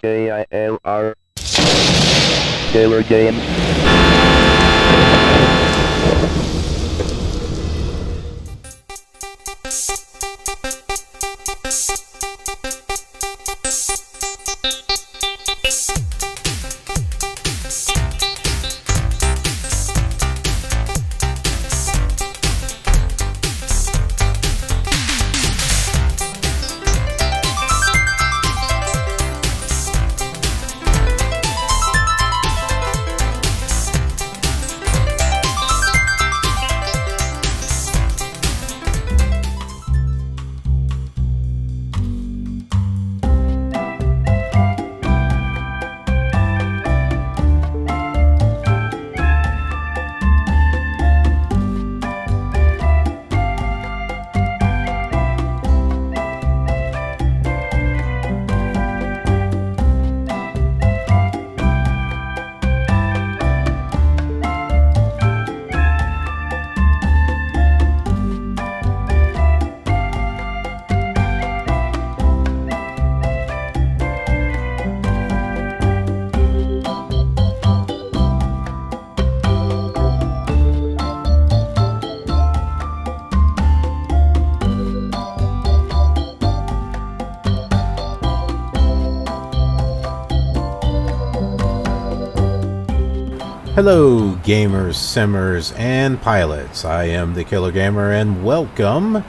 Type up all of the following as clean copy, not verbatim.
KILR Killer Game. Hello gamers, simmers, and pilots. I am the Killer Gamer and welcome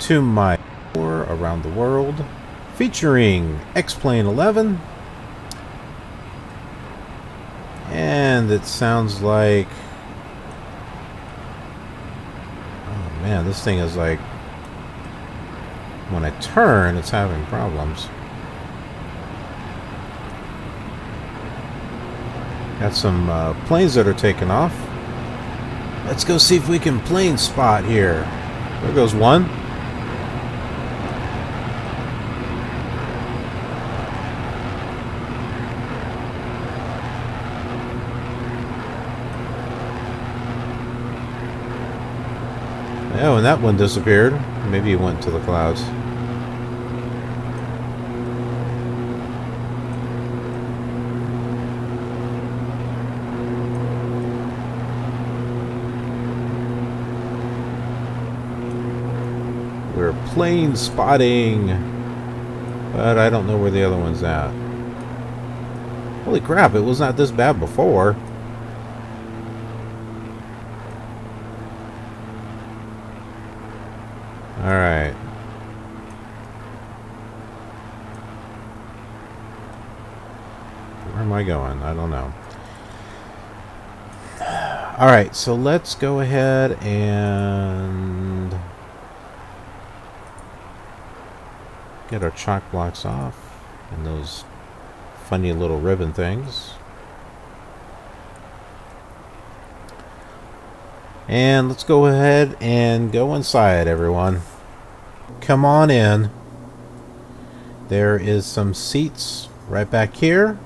to my tour around the world featuring X-Plane 11. And it sounds like... oh man, this thing is like... when I turn, it's having problems. Got some planes that are taking off. Let's go see if we can plane spot here. There goes one. Oh, and that one disappeared. Maybe he went to the clouds. We're plane spotting, but I don't know where the other one's at. Holy crap, it was not this bad before. Alright. Where am I going? I don't know. Alright, so let's go ahead and get our chalk blocks off and those funny little ribbon things. And let's go ahead and go inside, everyone. Come on in. There is some seats right back here.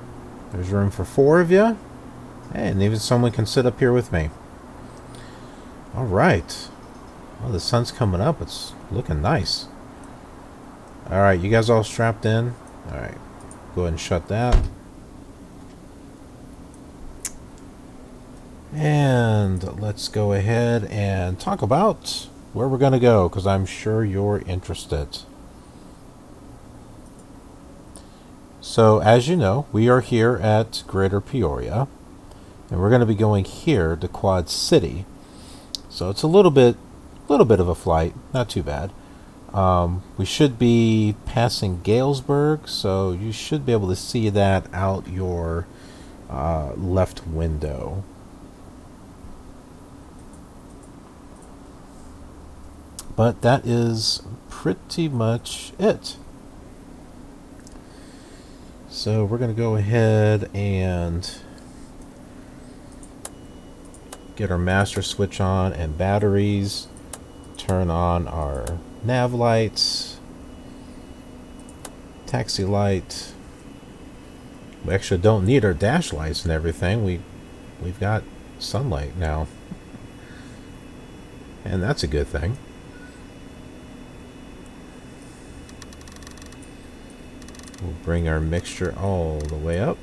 There's room for 4 of you. And even someone can sit up here with me. Alright. Well, the sun's coming up. It's looking nice. Alright, you guys all strapped in? Alright, go ahead and shut that. And let's go ahead and talk about where we're going to go, because I'm sure you're interested. So, as you know, we are here at Greater Peoria, and we're going to be going here to Quad City. So it's a little bit of a flight, not too bad. We should be passing Galesburg, so you should be able to see that out your left window. But that is pretty much it. So we're going to go ahead and get our master switch on and batteries, turn on our nav lights, taxi light. We actually don't need our dash lights and everything. We've got sunlight now, and that's a good thing. We'll bring our mixture all the way up.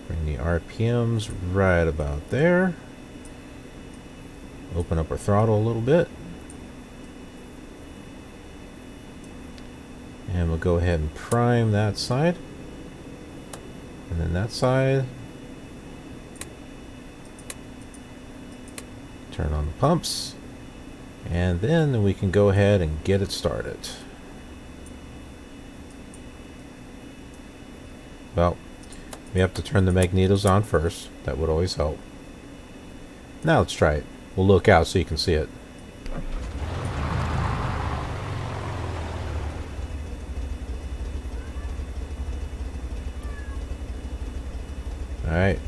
Bring the RPMs right about there. Open up our throttle a little bit. And we'll go ahead and prime that side. And then that side. Turn on the pumps. And then we can go ahead and get it started. Well, we have to turn the magnetos on first. That would always help. Now let's try it. We'll look out so you can see it. Alright.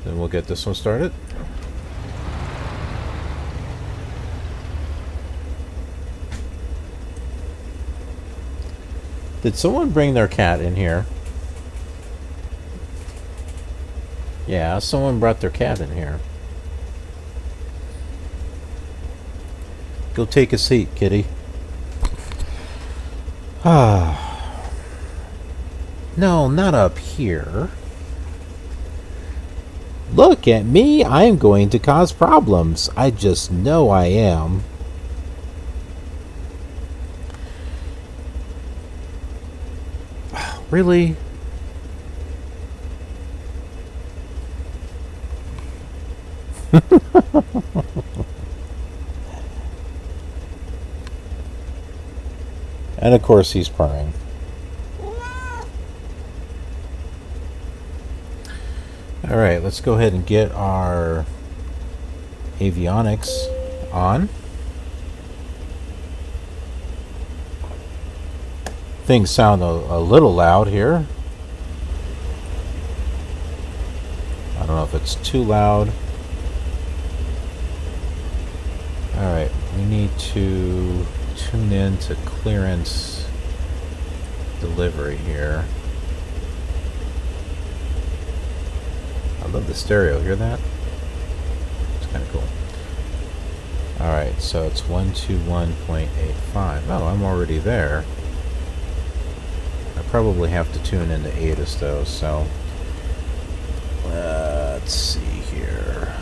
Then we'll get this one started. Did someone bring their cat in here? Yeah, someone brought their cat in here. Go take a seat, kitty. Ah. No, not up here. Look at me. I am going to cause problems. I just know I am. Really? And of course he's purring. Alright, let's go ahead and get our avionics on. Things sound a little loud here. I don't know if it's too loud. Alright, we need to tune in to clearance delivery here. I love the stereo, hear that? It's kind of cool. Alright, so it's 121.85. Oh, I'm already there. I probably have to tune into ATIS though, so let's see here.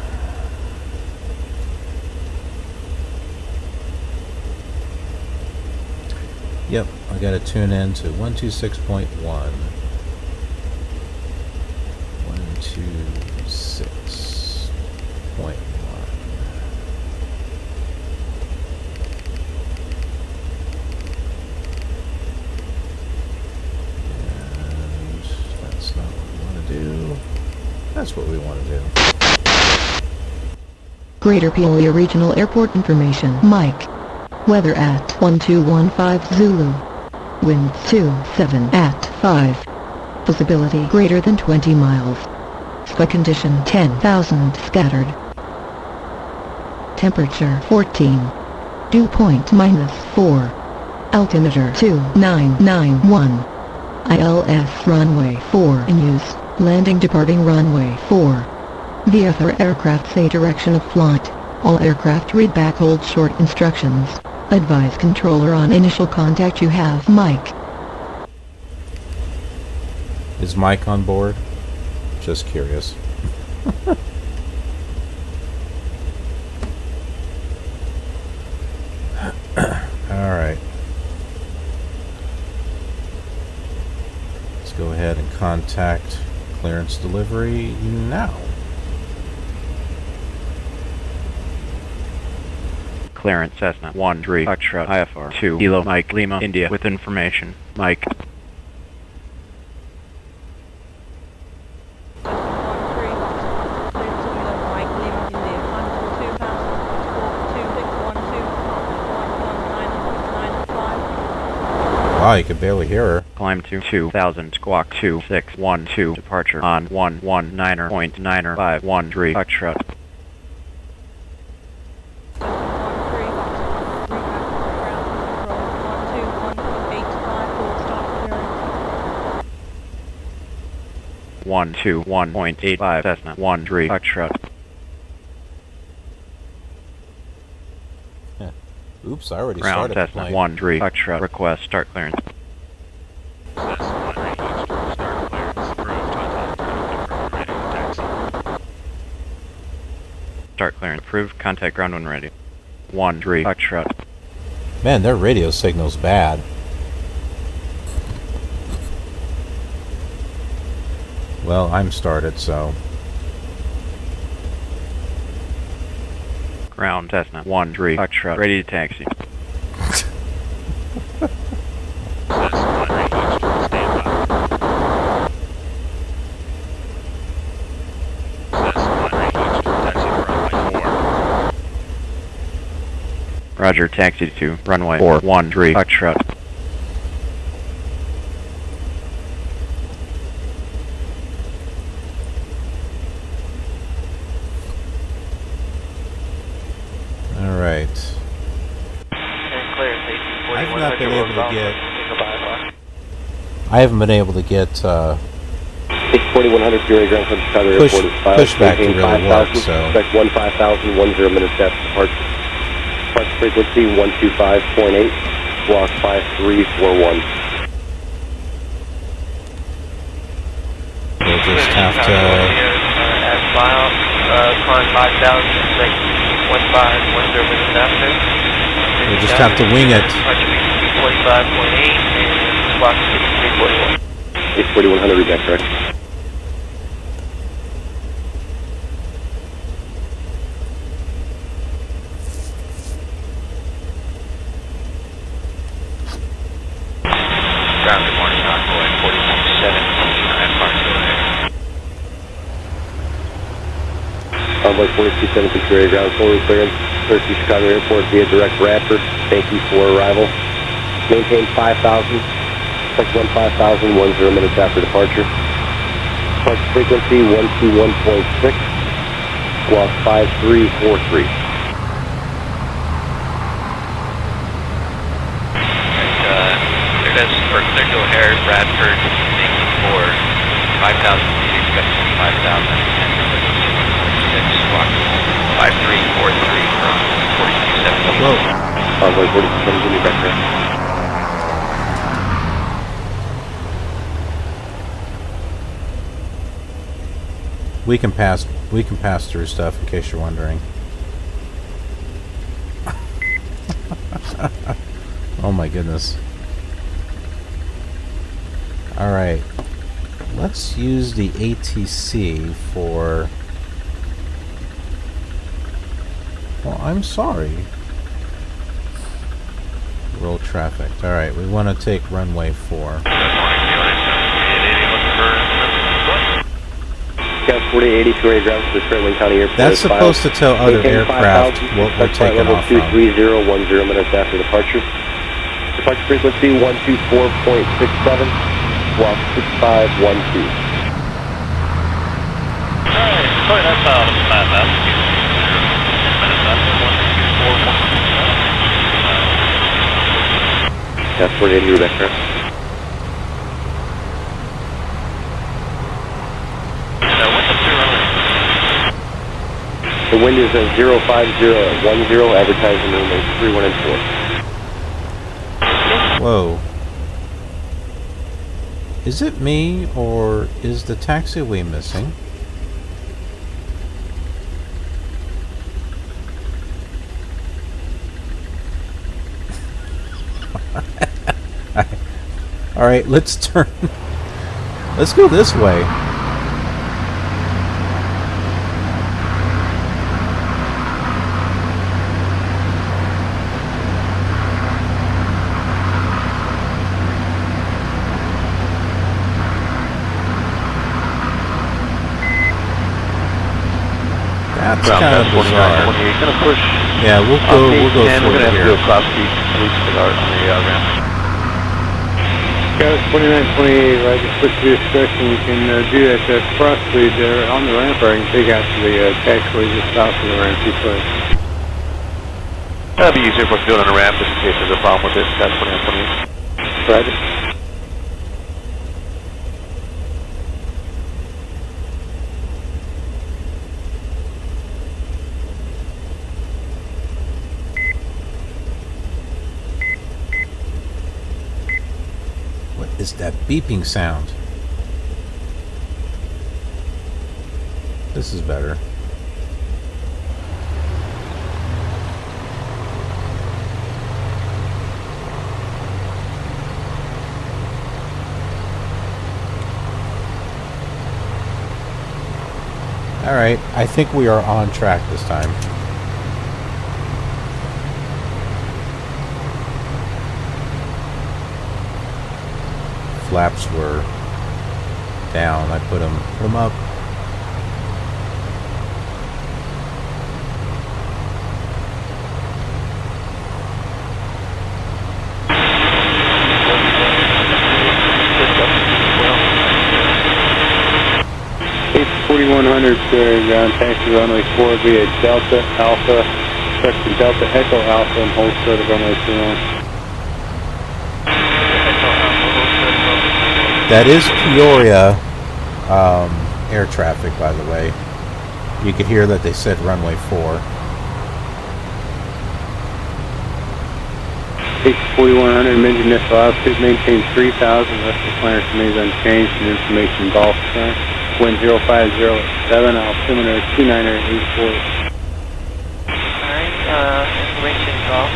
Yep, I gotta tune in to 126.1. 126.1. And that's not what we want to do. That's what we want to do. Greater Peoria Regional Airport information. Mike. Weather at 1215 Zulu. Wind 27 at 5. Visibility greater than 20 miles. Sky condition 10,000 scattered. Temperature 14. Dew point -4. Altimeter 2991. ILS runway 4 in use. Landing departing runway 4. The other aircraft say direction of flight. All aircraft read back hold short instructions. Advise controller on initial contact you have. Mike. Is Mike on board? Just curious. Alright. Let's go ahead and contact clearance delivery now. Clearance Cessna 13 Extra IFR 2 Kilo Mike Lima India with information. Mike. Wow, you can barely hear her. Climb to 2000 squawk 2612 departure on 119.951 Extra. One two 1.85 Cessna 13 Extra. Oops, I already Ground started the Cessna plane. 1-3 Foxtrot request start clearance. Start clearance. Approved. Contact ground when ready. 1-3 Foxtrot. Man, their radio signal's bad. Well, I'm started, so... Ground Cessna 1-3 Foxtrot. Ready to taxi. Roger, taxi to runway 413 Foxtrot. Alright. I've not been able to get... I haven't been able to get, 4100 Peoria ground from Chicago Airport is 5. pushback to really work, so... Expect 15,000, 10 minutes after departure. Departure frequency 125.8, squawk 5341. We'll just have to... Climb 5,000, expect 1510 minutes after. We'll just have to wing it. Departure frequency 45.8 and squawk 5341. 4100, read that correct? Ground, good morning, Envoy 4217, Envoy 4217 Peoria ground, full clearance. Clear to Chicago Airport via direct Radford. Thank you for arrival. Maintain 5,000. Expect 15,000, 10 minutes after departure. Departure frequency 121.6, squawk 5343. Clear to O'Hare, Bradford, thank you for 5,000 feet, expect 25,000, and 6, squawk 5343 from 4217. Whoa. Envoy 4217, read that correct? We can pass through stuff in case you're wondering. Oh my goodness. Alright. Let's use the ATC for... Well, I'm sorry. Roll traffic. Alright, we want to take runway 4. Scout 4080 Peoria ground to the Wayne County Airport. That's supposed to tell other aircraft what we're taking off from. 230, 10 minutes after departure. Departure frequency 124.67, squawk 6512. Alright, sorry, that's out of the map. That's 10 minutes after 124.67. Scout 4080, Rebecca. The wind is at 050 at 10, advertising remains 31 and 4. Whoa. Is it me, or is the taxiway missing? Alright, let's turn. Let's go this way. That's kind of bizarre. Gonna push. Yeah, we'll go We're through gonna have to here. go across the police guard on the ramp. Scout 2928, right, just push to your discretion. You can do that cross lead there on the ramp, or you can take out to the taxiway just south of the ramp each way. That'd be easier for us to do it on a ramp just in case there's a problem with it. Scout 2928. Roger. is that beeping sound. This is better. Alright, I think we are on track this time. Flaps were down. I put them up. Ground taxi runway 4 via Delta Alpha, correction Delta Echo Alpha and hold short of runway 21. That is Peoria air traffic, by the way. You could hear that they said runway 4. 4100 engine initial altitude, maintain 3000, rest of clearance remains unchanged, and information golf center. Wind 0507, altimeter 2984. Alright, information golf.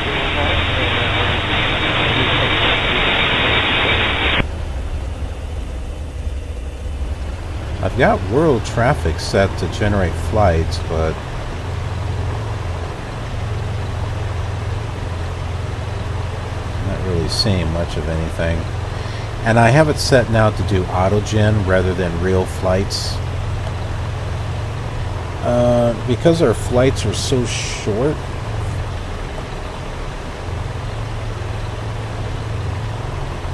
I've got world traffic set to generate flights, but not really seeing much of anything. And I have it set now to do auto-gen rather than real flights. Because our flights are so short,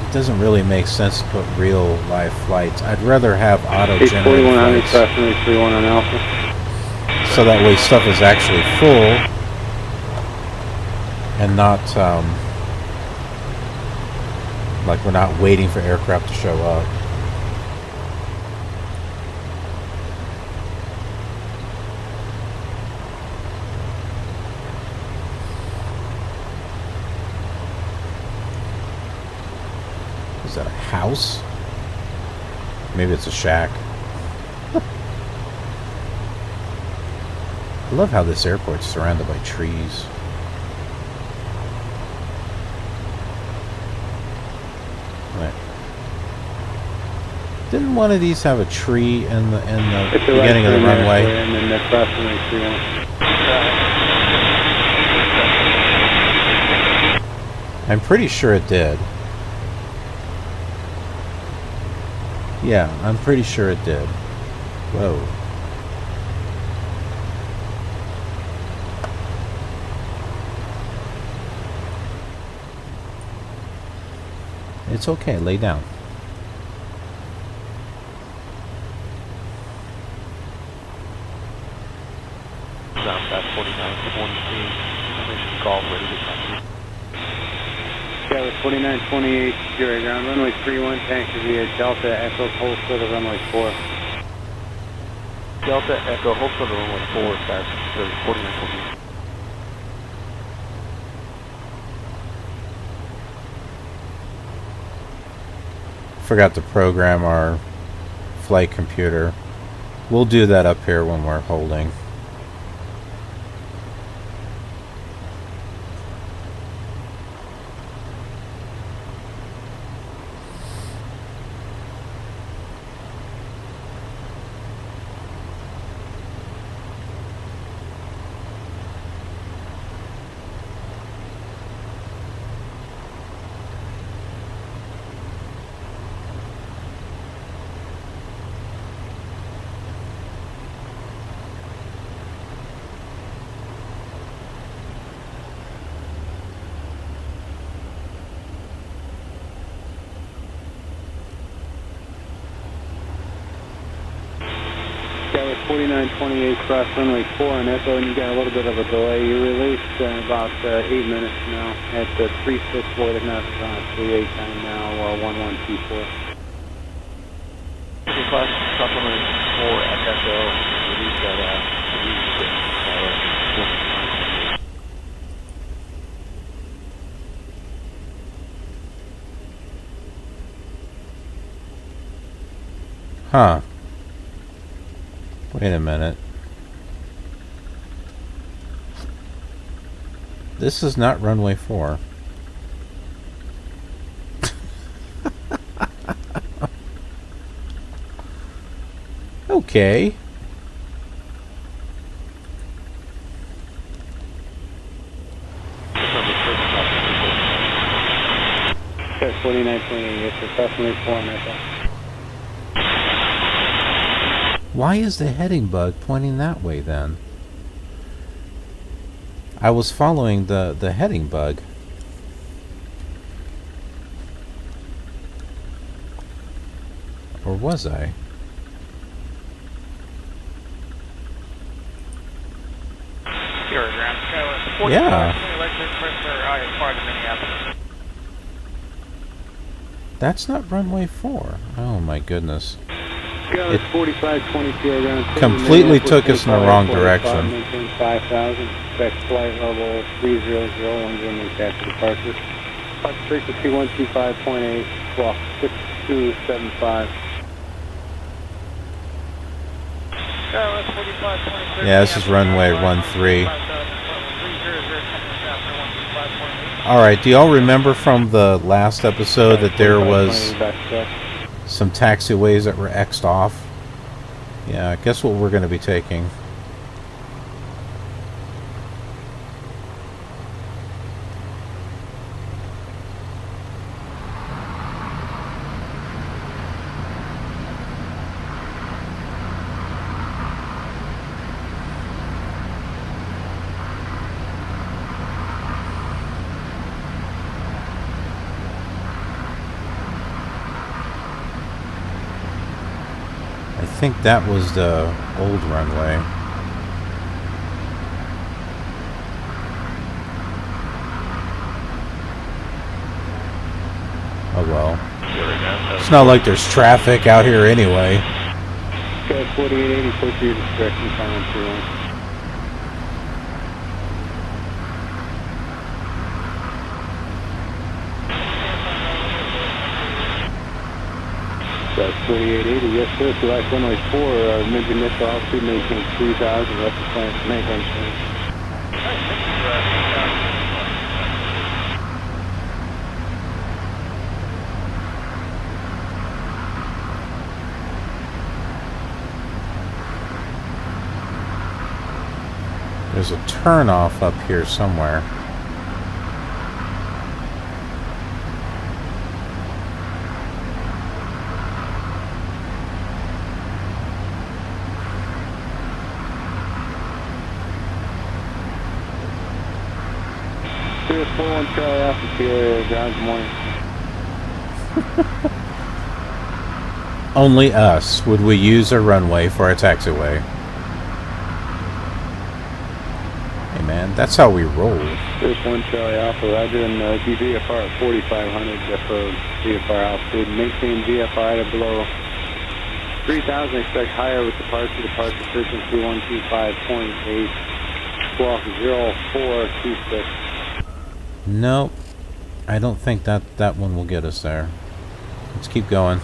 it doesn't really make sense to put real live flights. I'd rather have auto-generated flights. on Alpha. So that way stuff is actually full and not like we're not waiting for aircraft to show up. Is that a house? Maybe it's a shack. I love how this airport's surrounded by trees. Didn't one of these have a tree in the beginning of the runway? And then that's crossing I'm pretty sure it did. Yeah, I'm pretty sure it did. Whoa. It's okay, lay down. Golf ready to come. Yeah, with 4928, Peoria ground, runway 31, taxi via Delta Echo, hold short of runway 4. Delta Echo, hold short of runway 4, fast, 4928. Forgot to program our flight computer. We'll do that up here when we're holding. Yeah, with 4928, cross runway 4 on Echo, and you got a little bit of a delay. You released about 8 minutes now at 364 knots on 38 time now, 1124. Class supplement 4 FSO, release that Huh. Wait a minute. This is not runway 4. Okay. 4928, yes, sir. Cessna 4 on Echo. Why is the heading bug pointing that way then? I was following the heading bug. Or was I? Yeah. That's not runway 4. Oh my goodness. It 4522 completely took us in the wrong direction. Maintain 5,000. Expect flight level 30010 after departure. Departure frequency 125.8. Squawk 6275. Yeah, this is runway 13. Alright, do y'all remember from the last episode that there was some taxiways that were X'd off? Yeah, guess what we're going to be taking? I think that was the old runway. Oh well. It's not like there's traffic out here anyway. Okay, 4880, push your direction, final 21. That's 4880, yes sir, select runway 4, mid-initial altitude, maintain 3000, left of plant, maintain. There's a turnoff up here somewhere. Clear 41 Charlie Alpha, Peoria, ground, good morning. Only us would we use a runway for a taxiway. Hey man, that's how we roll. Clear 1 Charlie Alpha, roger, and be VFR at 4500 for VFR altitude. Maintain VFR at below 3000, expect higher with departure frequency 125.8, squawk 0426. Nope. I don't think that one will get us there. Let's keep going.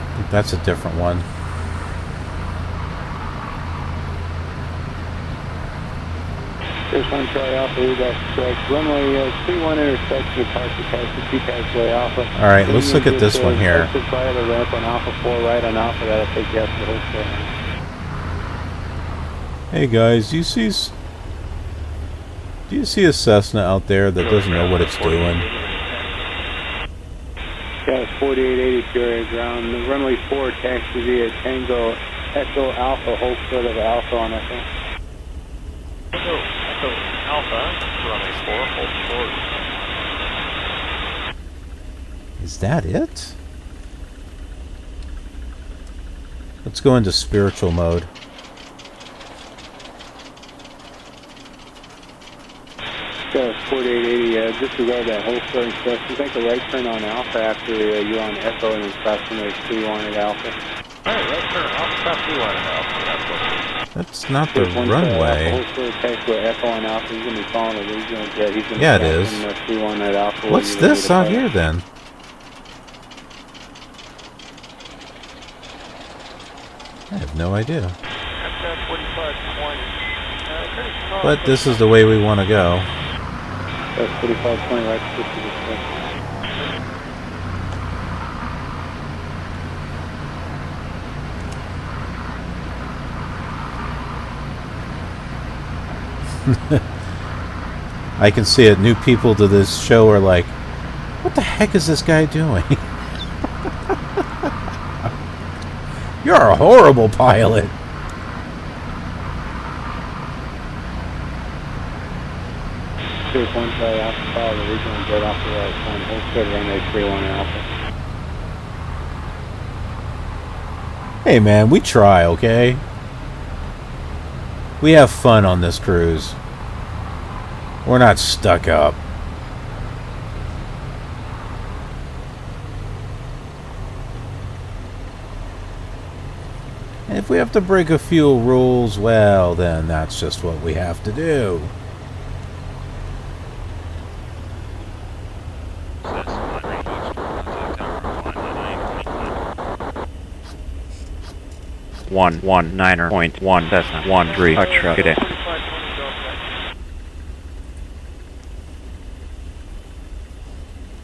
I think that's a different one. Here's 1 Charlie Alpha, redax correct. Runway 31 intersection, departure taxiway Alpha. Alright, let's look at this one here. Fire the ramp on Alpha 4, right on Alpha, that'll take you up to the whole station. Hey guys, do you see a Cessna out there that doesn't know what it's doing? Yeah, it's 4880 Peoria ground. The runway 4 taxi via Tango Echo Alpha, hold short of Alpha on Echo. Echo Alpha, runway 4, hold short. Is that it? Let's go into spiritual mode. Yeah, it's 4880, disregard that whole story instruction. Take a right turn on Alpha after you're on Echo and then cross runway 31 at Alpha. Alright, right turn, Alpha, cross 31 at Alpha, that's what. That's not the runway. Echo on Alpha, he's going to be following the regional jet. He's going to yeah, it is. at Alpha. What's this out here then? I have no idea. That's 4520. But this is the way we want to go. That's 4520, right? 50 to 6. I can see it. New people to this show are like, what the heck is this guy doing? You're a horrible pilot. Two point Charlie Alpha, follow the regional jet off the right, on hold square runway 31 Alpha. Hey man, we try, okay? We have fun on this cruise. We're not stuck up. And if we have to break a few rules, well, then that's just what we have to do. One 9.1 Cessna 13 Extra. Good day.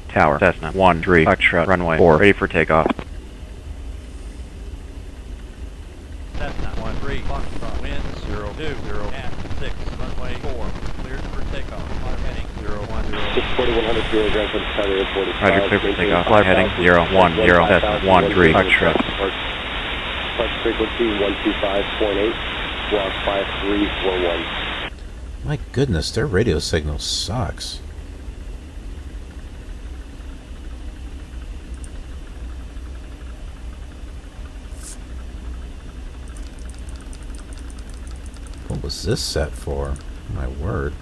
Tower Cessna 13 Extra. Runway 4 ready for takeoff. Cessna 13 Foxtrot, wind 020 at 6, runway 4, cleared for takeoff, flight heading 010. 4100 kilograms from Chicago Airport. Roger, clear for takeoff, flight heading 010 Cessna 13 Extra. Flight frequency 125.8, squawk 5341. My goodness, their radio signal sucks. What was this set for? My word.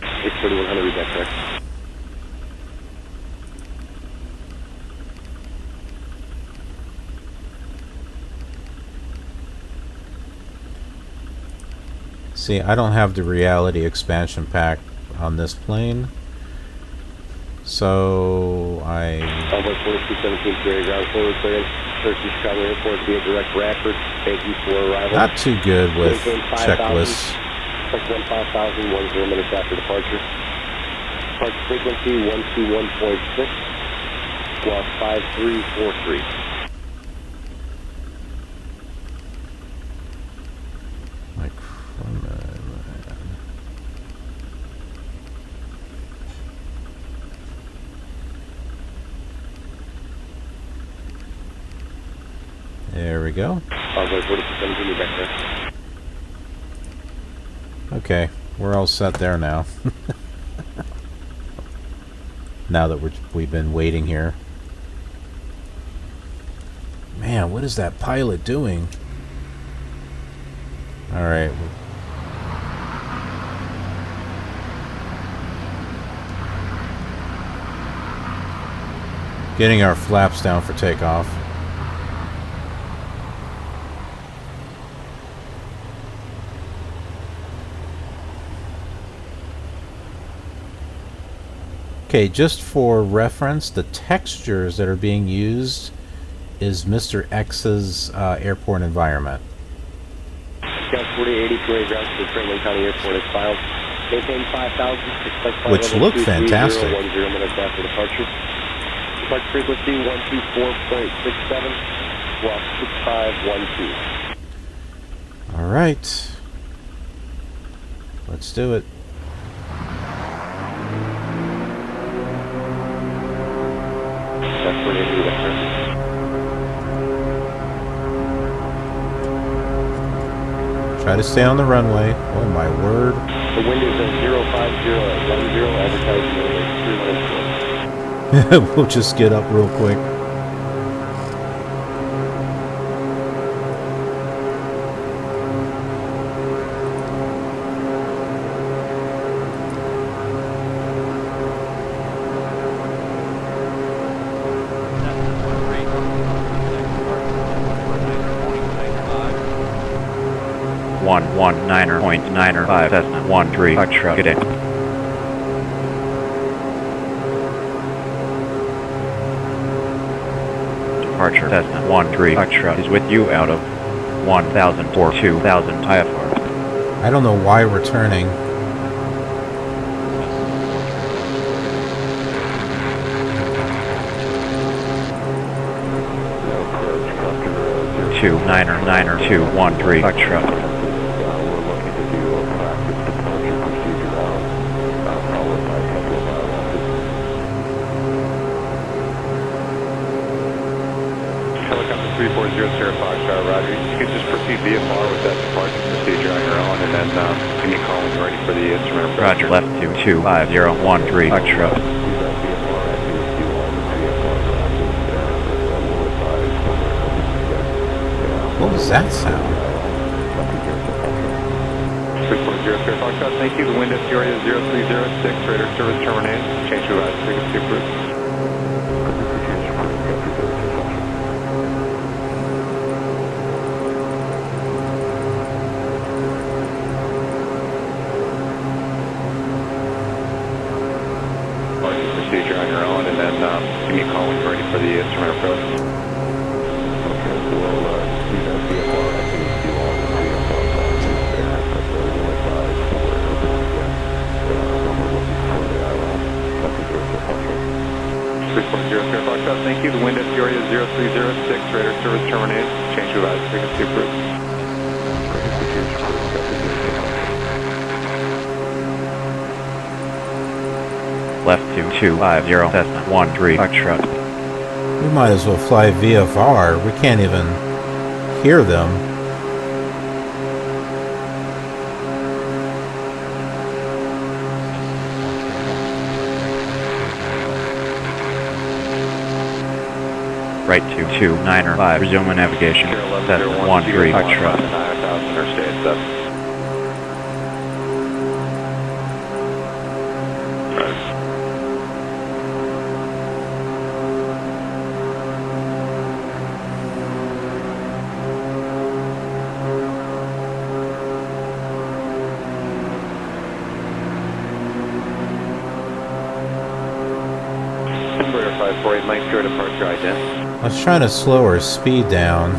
It's 4100, read that correct? See, I don't have the reality expansion pack on this plane, so I... Convoy 4217 Peoria, ground forward clearance, 13 Chicago Airport via direct Radford. Thank you for arrival. Not too good with checklists. Flight 5000, 10 minutes after departure. Flight frequency 121.6, squawk 5343. There we go. Convoy 4217, back there. Okay, we're all set there now. Now that we've been waiting here. Man, what is that pilot doing? Alright. Getting our flaps down for takeoff. Okay, just for reference, the textures that are being used is Mr. X's airport environment. Scout 4080 Peoria ground to the Franklin County Airport is filed. Maintain 5000, expect Which look fantastic. 10 minutes after departure. Departure frequency 124.67, squawk 6512. Alright. Let's do it. Try to stay on the runway. Oh my word. The wind is at 050 at 10, advertising. We'll just get up real quick. One 9.95 Cessna 13 Extra. Good day. Departure Cessna 13 Extra is with you out of 1000 or 2000 IFR. I don't know why we're turning. Two niner 213 Foxtrot. Helicopter 340 Sierra Foxtrot, Roger. You can just proceed VFR with that departure procedure on your own, and then give me a call when you're ready for the instrument approach. Roger, left 25013 Foxtrot. What was that sound? 340 Sierra Foxtrot, thank you. The wind at Peoria 0306, radar service terminated. Change to frequency approved. Procedure on your own, and then give me a call when you're ready for the instrument approach. Okay, so we'll VFR, I think you all the VFR process there, but we'll advise wherever we get when we're looking for the island. That's a good departure. 340 Foxtrot, thank you. The wind at Peoria 0306, radar service terminated. Change to frequency approved. Frequency change approved. Left 2250 Cessna 13 Foxtrot. We might as well fly VFR. We can't even hear them. Right 22905. Resuming navigation. Cessna 13 Foxtrot. Interstate 7. Mike, your departure ident. I was trying to slow our speed down.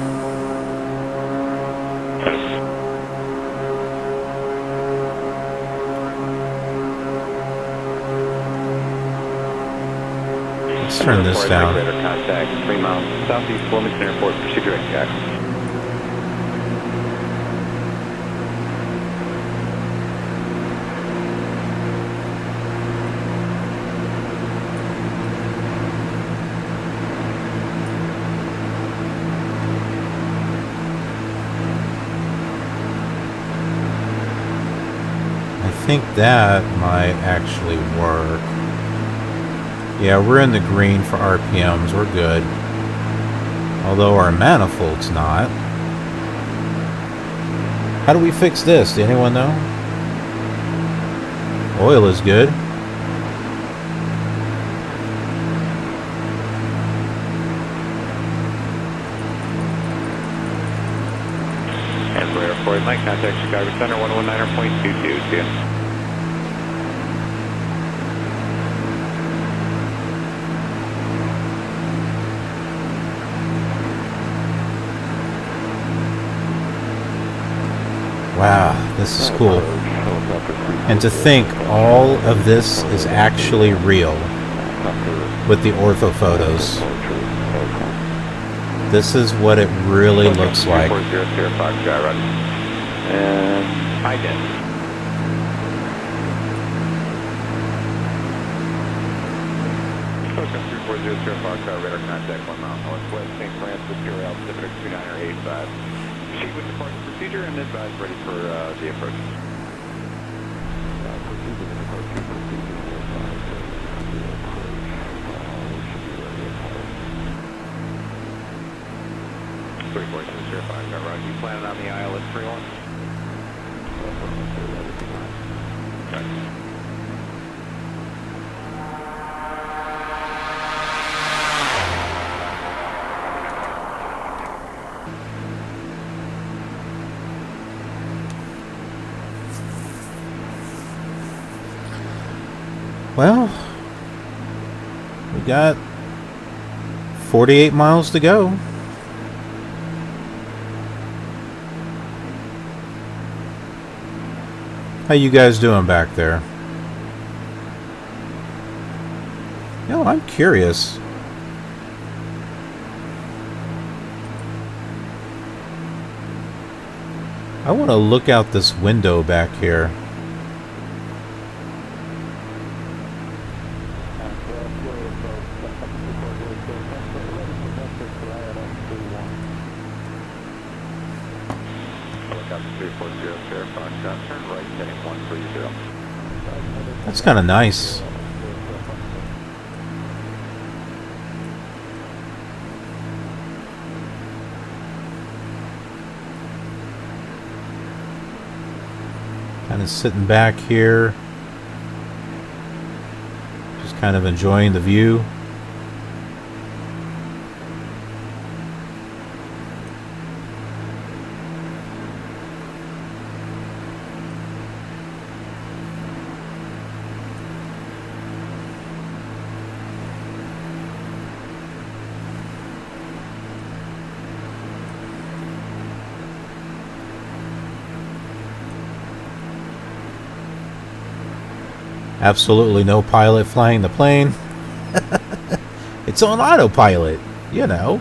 Let's turn this down. Contact 3 miles southeast Wilmington Airport. Proceed direct jack. I think that might actually work. Yeah, we're in the green for RPMs. We're good. Although our manifold's not. How do we fix this? Do anyone know? Oil is good. Airport, Mike, contact Chicago Center 119.22. See ya. Wow, this is cool. And to think all of this is actually real with the ortho photos. This is what it really looks like. And ident. Welcome 340 Foxtrot, radar contact 1 mile northwest, St. Francis, Peoria, Pacific 2985. Proceed with departure procedure and advise ready for the approach. Proceed with the departure procedure and advise ready for the approach. Should be ready at 340 Foxtrot, Roger. You planning on the ILS 31? Okay. Well, we got 48 miles to go. How you guys doing back there? No, I'm curious. I want to look out this window back here. That's kind of nice. Kind of sitting back here, just kind of enjoying the view. Absolutely no pilot flying the plane. It's on autopilot, you know.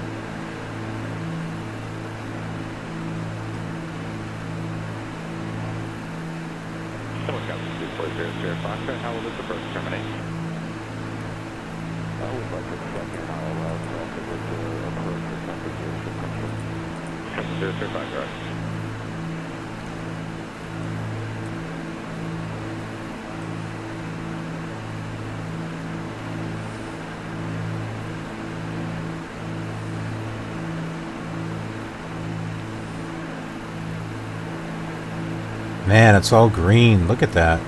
How will this approach terminate? I would like to second how loud traffic would approach the temperature. 005, right. Man, it's all green. Look at that.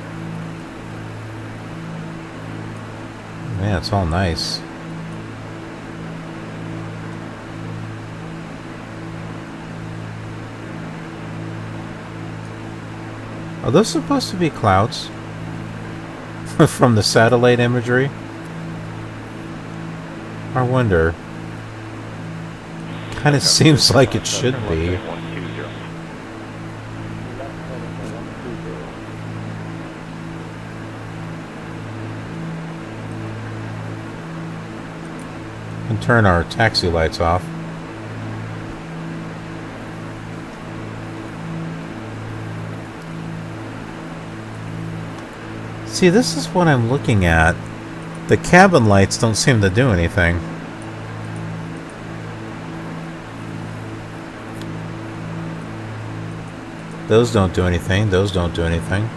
Man, it's all nice. Are those supposed to be clouds? From the satellite imagery? I wonder. Kind of seems like it should be. And turn our taxi lights off. See, this is what I'm looking at. The cabin lights don't seem to do anything. Those don't do anything. Those don't do anything.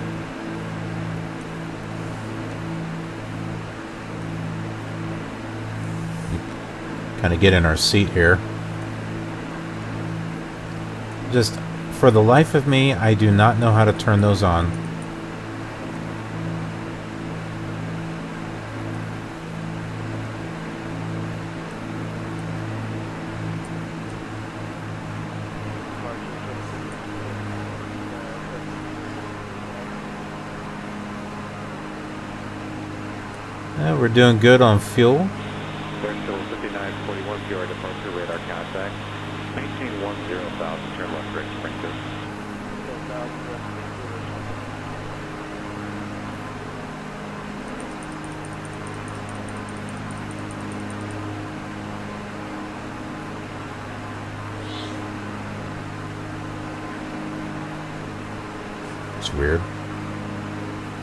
Kind of get in our seat here. Just, for the life of me, I do not know how to turn those on. We're doing good on fuel. Still 5941, Peoria departure, radar contact. Maintain 10,000, turn left brake, Springfield. It's weird.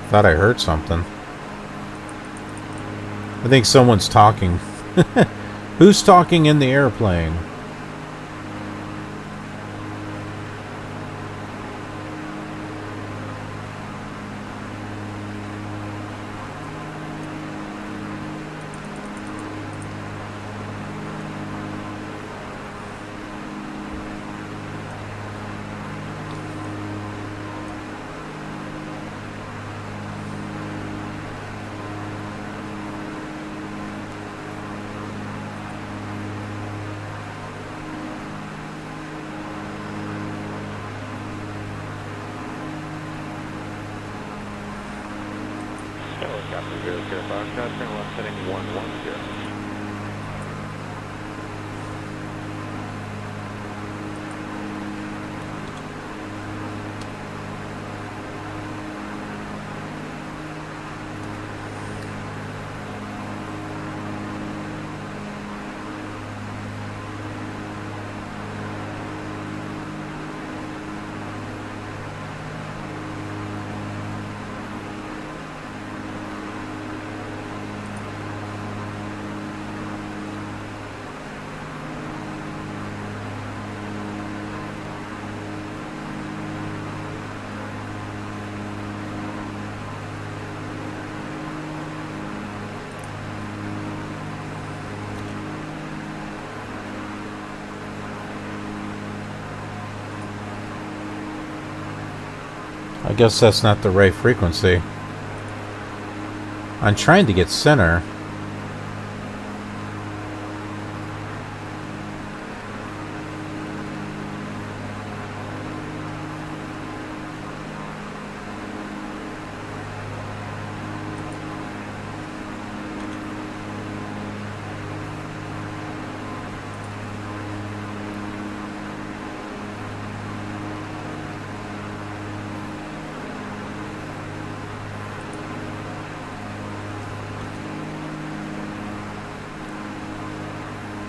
Thought I heard something. I think someone's talking. Who's talking in the airplane? Turn left heading 110. guess that's not the right frequency. I'm trying to get center.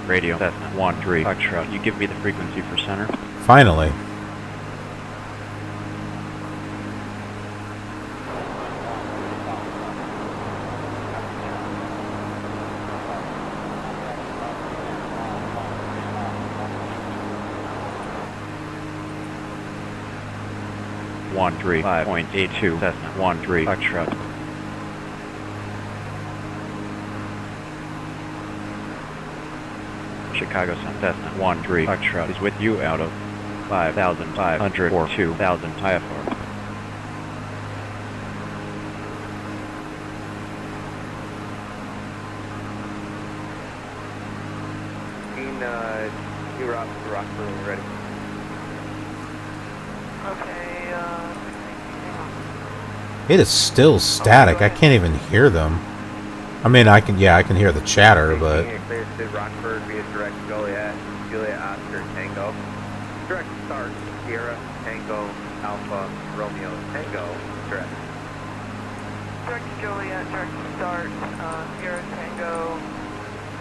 Radio Cessna 1-3 Foxtrot. You give me the frequency for center. Finally. One 5.82 Cessna 1-3 Foxtrot. Chicago Sun Cessna 1-3 Foxtrot is with you out of 5,500 or 2,000 IFR. You're up to Rockford when you're ready. Okay, It is still static. I can't even hear them. I mean, I can hear the chatter, but... Clear to Rockford via direct Juliet Oscar Tango. Direct start, Sierra Tango Alpha Romeo Tango. Direct. direct Juliet, direct start, Sierra Tango,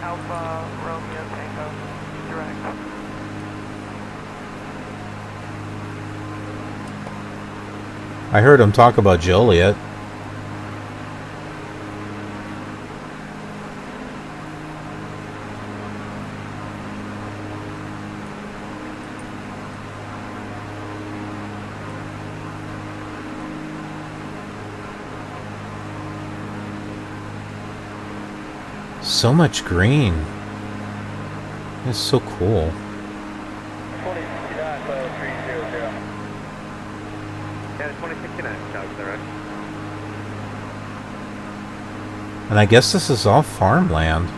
Alpha Romeo Tango, direct. I heard him talk about Joliet. So much green. It's so cool. Yeah, 2069, Chuck, direct. And I guess this is all farmland.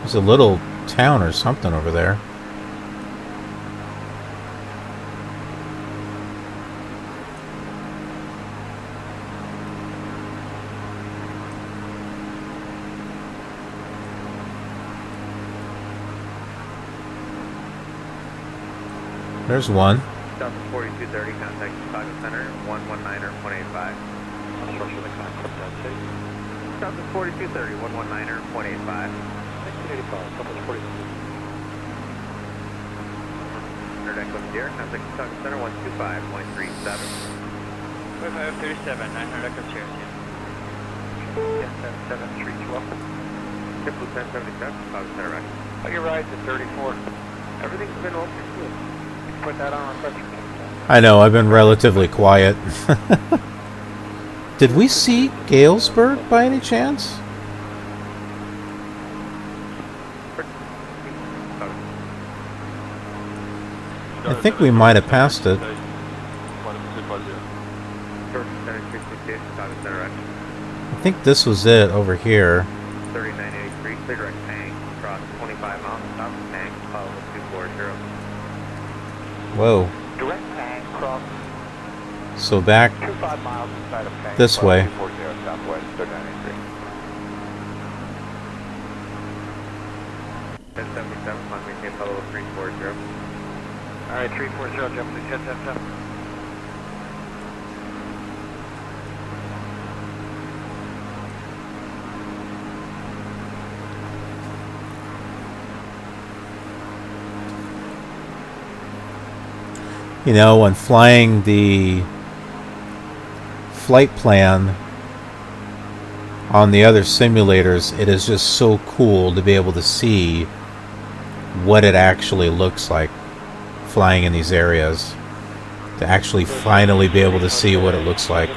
There's a little town or something over there. There's one. South 4230, contact Chicago Center, 119er, 185. South 4230, 119er, 185. 1985, South 4230. Interdeck with Deere, contact Chicago Center, 125.37. 5537, 900 Echo Cheers, Yes, 77312. Triple 1077, Chicago Center, right. Oh, your ride's at 34. Everything's been open good. Put that on request. I know, I've been relatively quiet. Did we see Galesburg by any chance? I think we might have passed it. I think this was it over here. 3983, clear direct tank, cross 25 miles, stop tank, follow 240. Whoa. Direct tank, cross So back 25 miles inside of tank. this way. 240 southwest, 3983. 1077, Long maintain follow 340. Alright, 340, jump to 1077. You know, when flying the flight plan on the other simulators, it is just so cool to be able to see what it actually looks like flying in these areas. To actually finally be able to see what it looks like.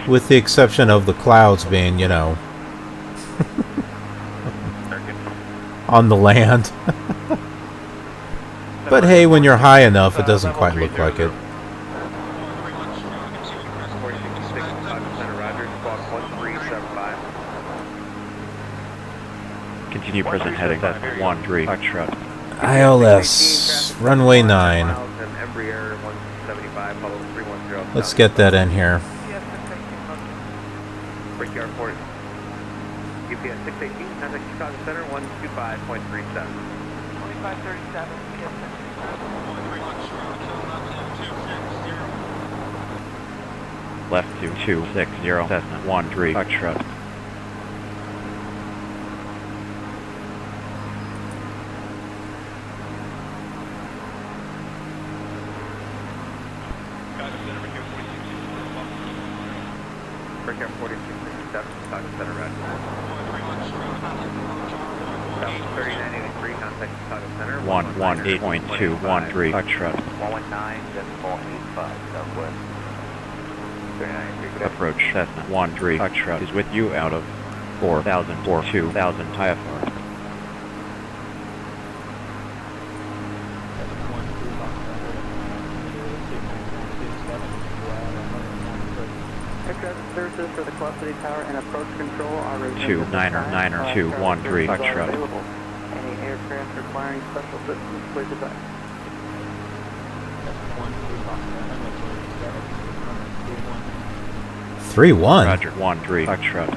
With the exception of the clouds being, you know, on the land. But hey, when you're high enough, it doesn't quite look like it. 46 center, Roger. Squawk 1375. Continue present heading. That's 13 Foxtrot. ILS, runway 9. Embraer 175, Apollo 310. Let's get that in here. Brickyard port. UPS 618, contact Chicago Center 125.37. 2537, Left 2260, Cessna 13 Foxtrot. Brickyard 4667, Chicago Center, Roger. 3983, contact Chicago Center 118.213 Foxtrot. 119.85 Southwest. 3983, Approach Cessna 13 Foxtrot is with you out of 4,000 or 2,000 IFR. Services for the Club City Tower and approach control are resumed. 2-9er-9er-2-1-3 Foxtrot. Any aircraft requiring special assistance, please advise. 3-1. Roger 13 Foxtrot.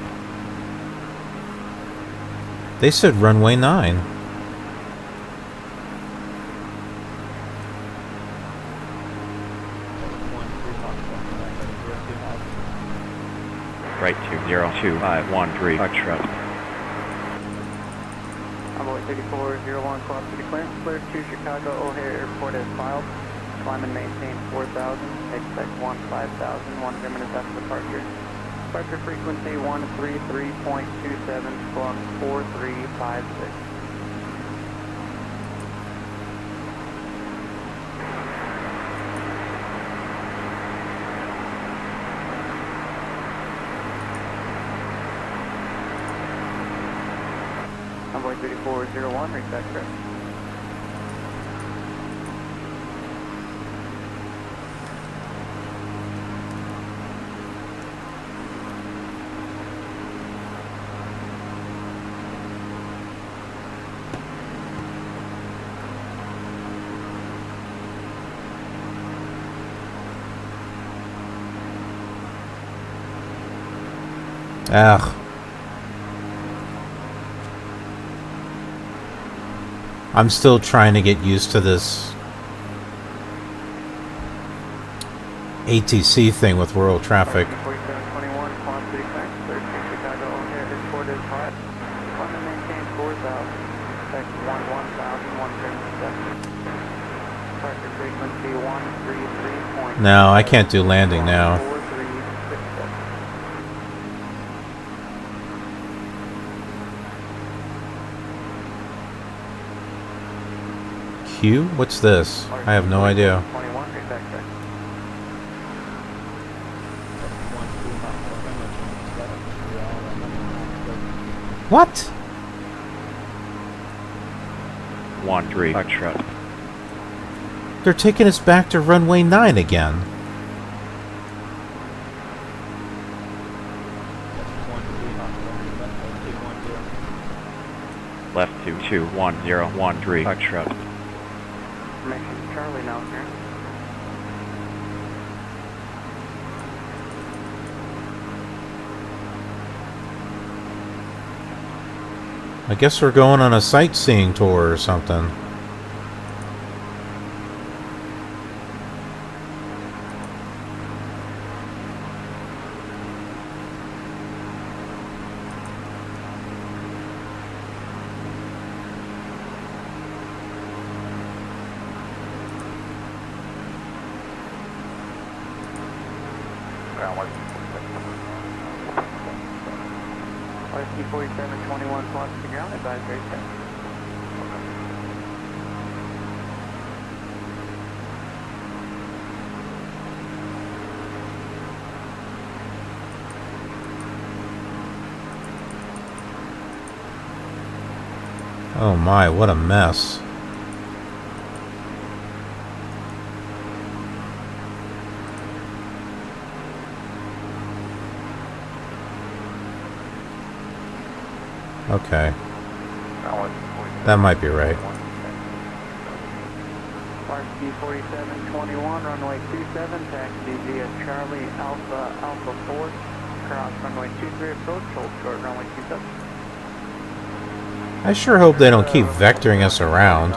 They said runway 9. Right 202-513 Foxtrot. Envoy 3401, Club City clearance, clear to Chicago O'Hare Airport as filed. Climb and maintain 4,000, expect 15,000, 1 minutes after departure. Departure frequency 133.27, squawk 4356. Envoy 3401, reach back correct. Ugh. I'm still trying to get used to this ATC thing with rural traffic. 4721, Quad City clearance, clear to Chicago O'Hare Airport as filed. Climb and maintain 4,000, expect 11,137. Departure frequency 133.27. No, I can't do landing now. 4367. Q? What's this? I have no idea. 21, reach back correct. What? 13 Foxtrot. They're taking us back to runway 9 again. Left 221013 Foxtrot. Information Charlie now, sir. I guess we're going on a sightseeing tour or something. RST 4721, Quad City ground, advisory set. Oh my, what a mess. Okay. That might be right. RC 4721, runway 27, taxi via Charlie Alpha 4, cross runway 23, approach, hold short runway 27. I sure hope they don't keep vectoring us around.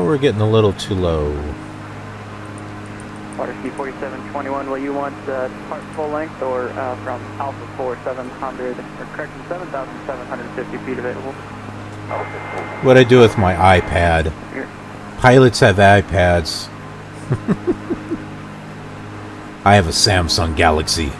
We're getting a little too low. RC 4721, will you want depart full length or from Alpha 4, 700, or correction, 7,750 feet available? What I do with my iPad. Pilots have iPads. I have a Samsung Galaxy.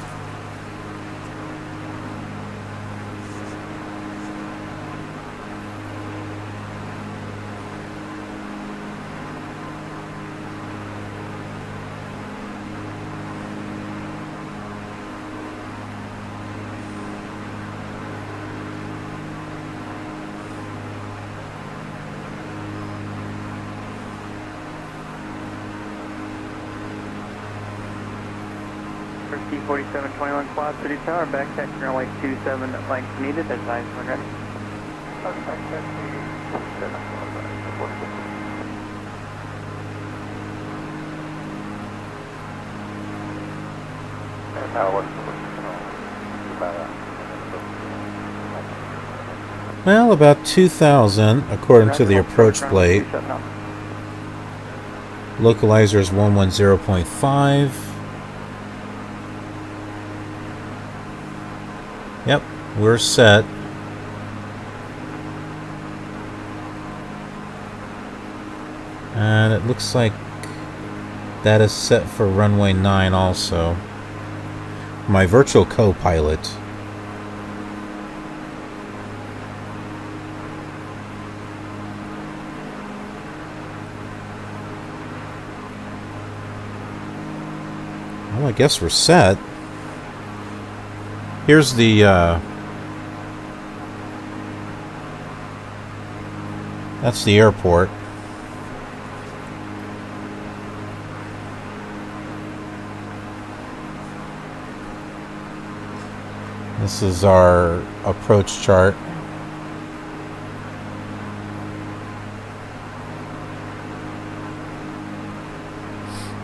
RC 4721, Quad City Tower, back taxi runway 27, length needed, advise when ready. Well, about 2,000 according to the approach plate. Localizer is 110.5. Yep, we're set. And it looks like that is set for runway 9 also. My virtual co-pilot. Well, I guess we're set. Here's the that's the airport. This is our approach chart.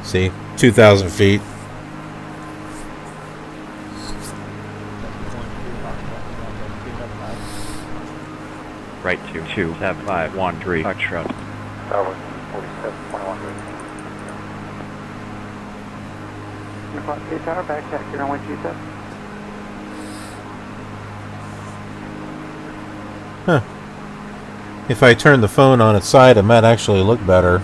See, 2,000 feet. Right to 27513 Foxtrot. Tower 4721. Quad City Tower, back taxi runway 27. Huh. If I turn the phone on its side, it might actually look better.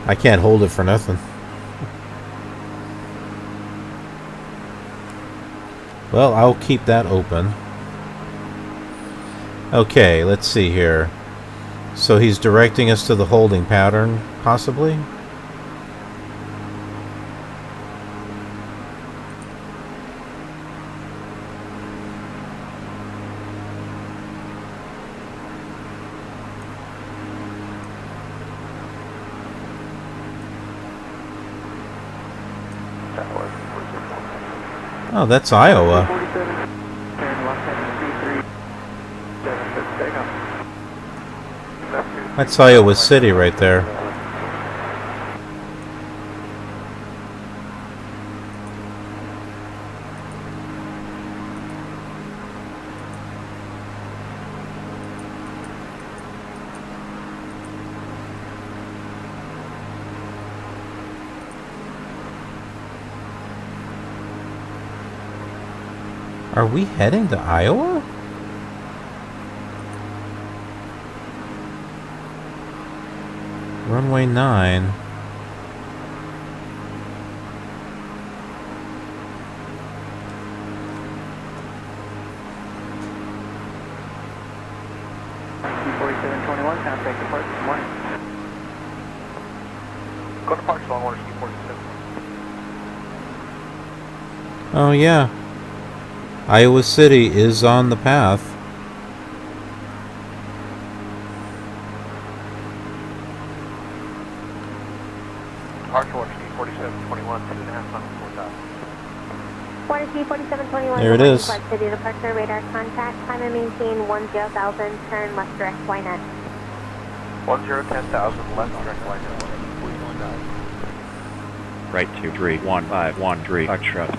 I can't hold it for nothing. Well, I'll keep that open. Okay, let's see here. So he's directing us to the holding pattern, possibly? Oh, that's Iowa. That's Iowa City right there. Are we heading to Iowa? Runway 9. 4721, contact depart. Good morning. Go to Park, Long Order, Ski 47. Oh yeah. Iowa City is on the path. Departure order, Ski 4721, 2.5 miles, 4,000. Water Ski 4721. There it is. Quad City departure, radar contact, time and maintain 10,000, turn left direct YNet. 10,000, left direct YNet. Right to 31513 Foxtrot.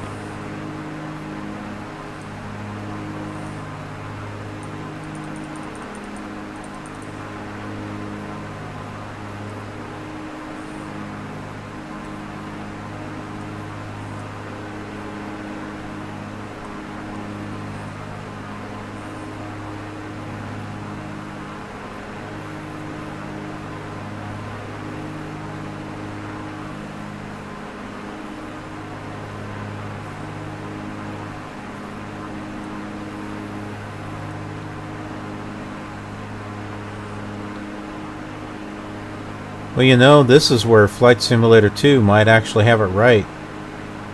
Well, you know, this is where Flight Simulator 2 might actually have it right,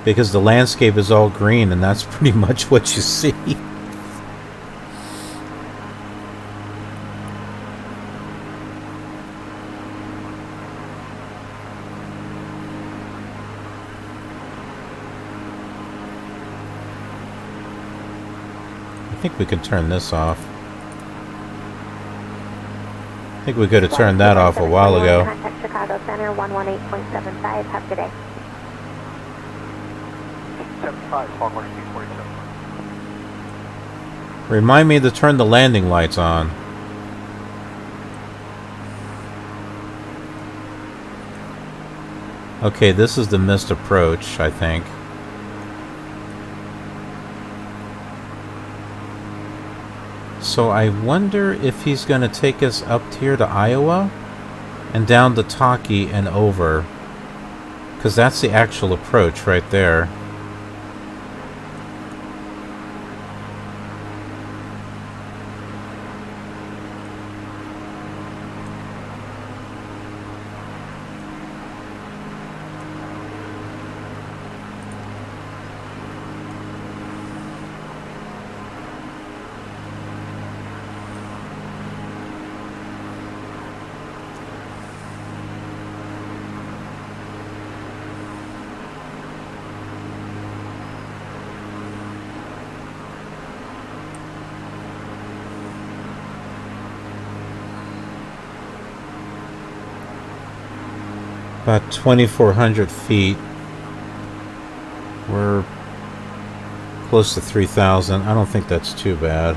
because the landscape is all green and that's pretty much what you see. I think we could turn this off. I think we could have turned that off a while ago. Contact Chicago Center 118.75. Have a good day. 75, Long Order, Ski 47. Remind me to turn the landing lights on. Okay, this is the missed approach, I think. So I wonder if he's going to take us up here to Iowa and down to Taki and over, because that's the actual approach right there. About 2,400 feet. We're close to 3,000. I don't think that's too bad.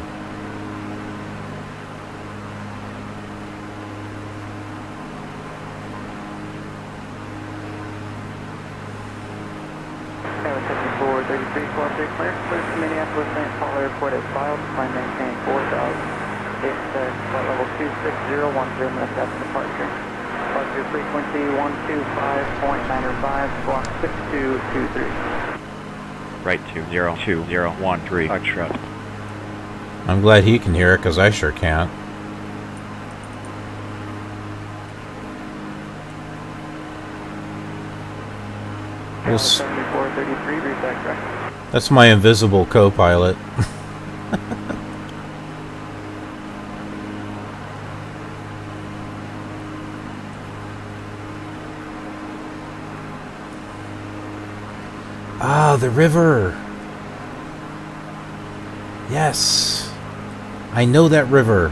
Tower 5433, clear. Clear to Minneapolis, St. Paul Airport as filed. Climb maintain 4,000. Expect flight level 26010 minutes after departure. Departure frequency 125.905, block 6223. Right to 02013 Foxtrot. I'm glad he can hear it, because I sure can't. Tower 7433, reset correct. That's my invisible co-pilot. Ah, the river. Yes. I know that river.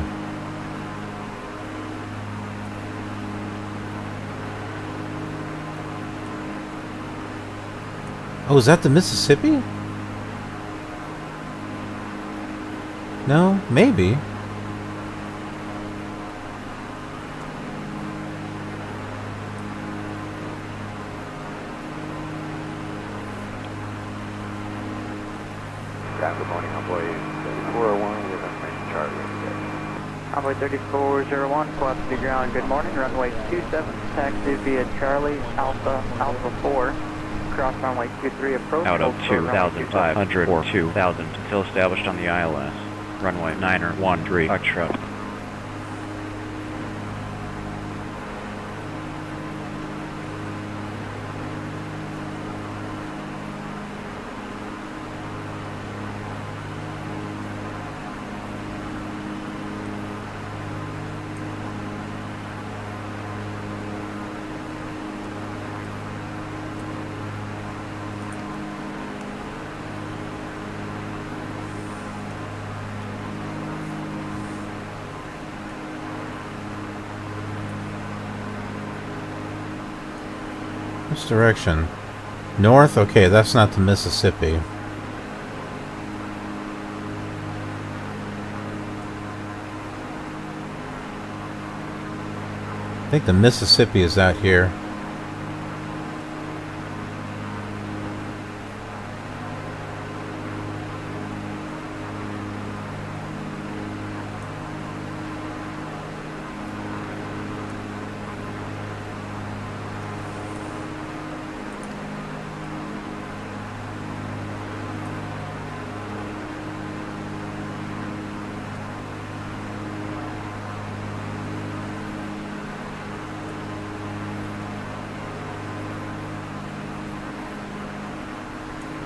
Oh, is that the Mississippi? No, maybe. Good morning, Envoy 3401, we have information Charlie. Envoy 3401, Quad City ground, good morning, runway 27, taxi via Charlie, Alpha 4, cross runway 23, approach. Out of 2,500 or 2,000 until established on the ILS. Runway 9er 13 Foxtrot. Which direction? North? Okay, that's not the Mississippi. I think the Mississippi is out here.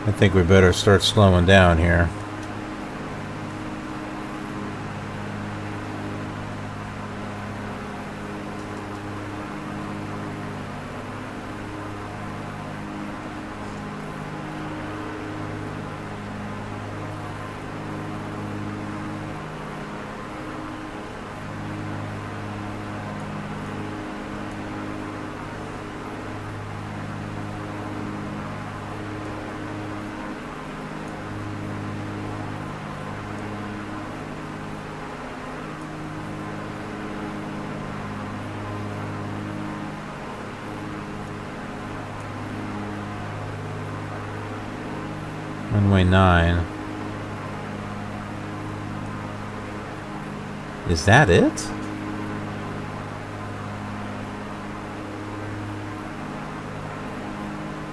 I think we better start slowing down here. Runway 9. Is that it?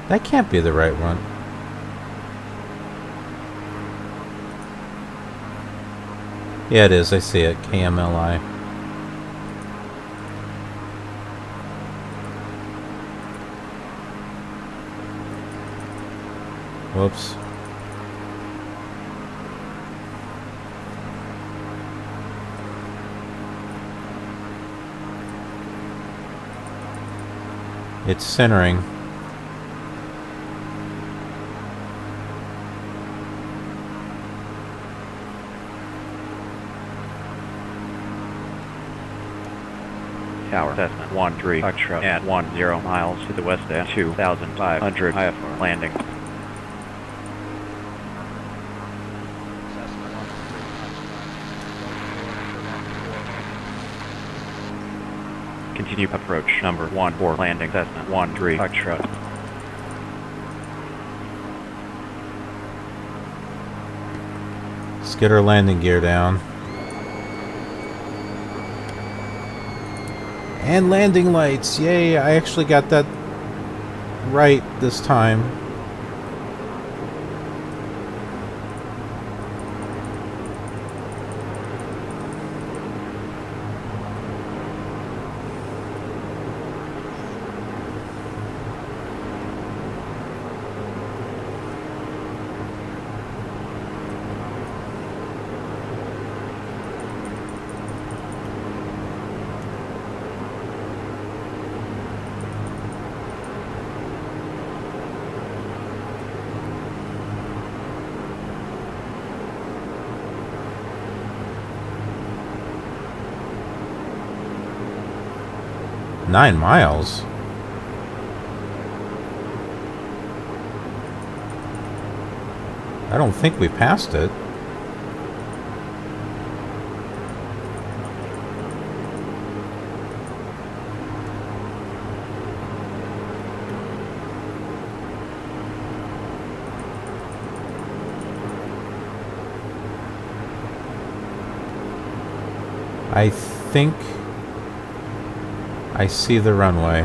That can't be the right one. Yeah, it is. I see it. KMLI. Whoops. It's centering. Tower Cessna 13 Foxtrot at 10 miles to the west at 2,500 IFR landing. Continue approach number 1 for landing Cessna 13 Foxtrot. Let's get our landing gear down. And landing lights! Yay, I actually got that right this time. Nine miles? I don't think we passed it. I think I see the runway.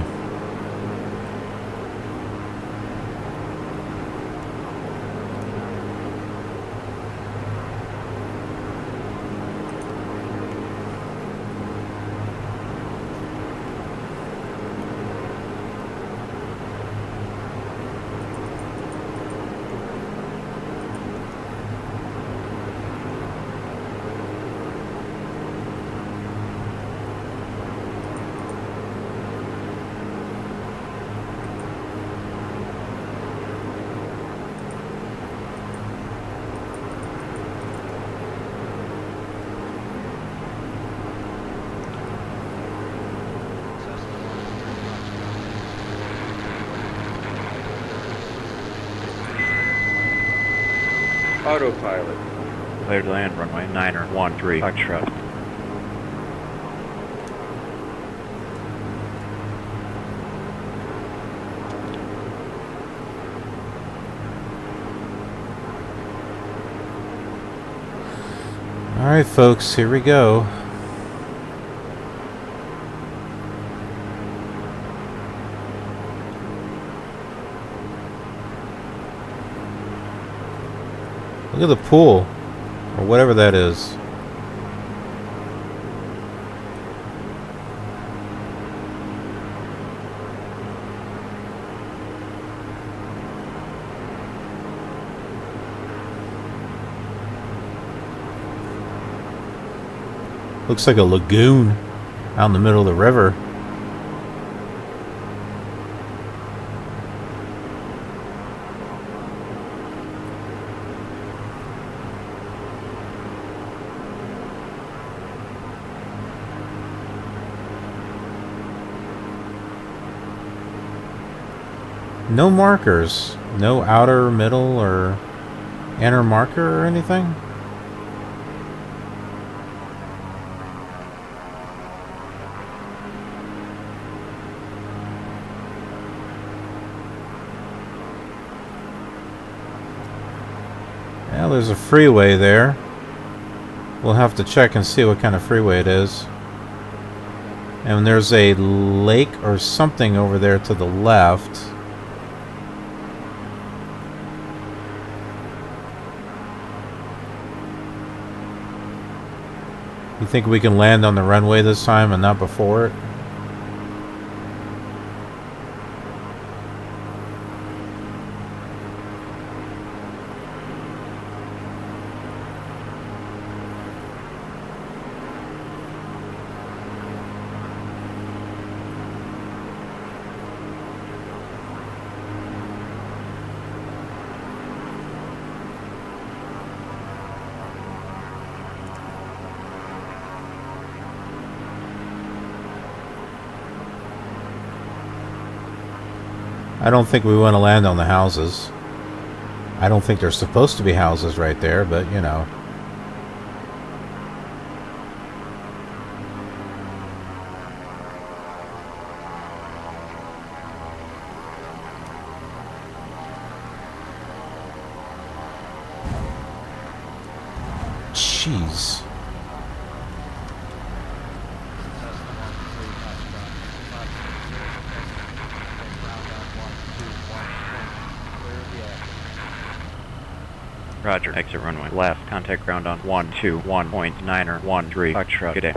Autopilot. Clear to land, runway 9er 13, Foxtrot. Alright folks, here we go. Look at the pool, or whatever that is. Looks like a lagoon out in the middle of the river. No markers. No outer, middle, or inner marker or anything? Well, there's a freeway there. We'll have to check and see what kind of freeway it is. And there's a lake or something over there to the left. You think we can land on the runway this time and not before it? I don't think we want to land on the houses. I don't think there's supposed to be houses right there, but you know. Jeez. Roger, exit runway left, contact ground on 121.9er 13, Foxtrot, good day.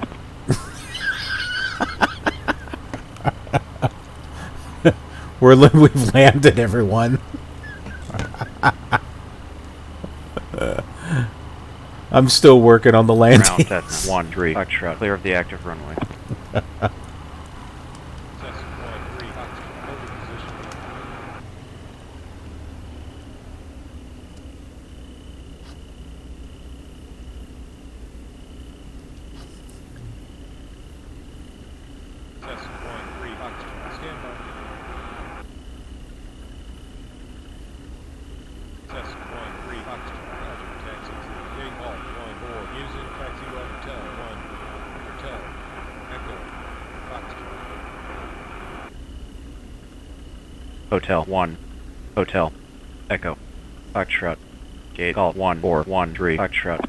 We've landed, everyone. I'm still working on the landing. Ground, Cessna 13, Foxtrot, clear of the active runway. Hotel 1, Hotel, Echo, Foxtrot, gate call 1413, Foxtrot.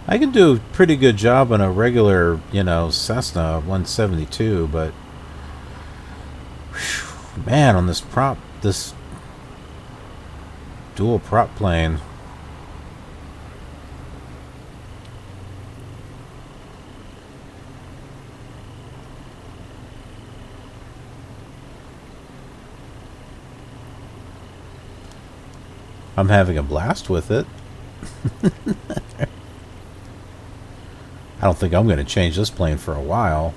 I can do a pretty good job on a regular, you know, Cessna 172, but whew, man, on this dual prop plane. I'm having a blast with it. I don't think I'm going to change this plane for a while.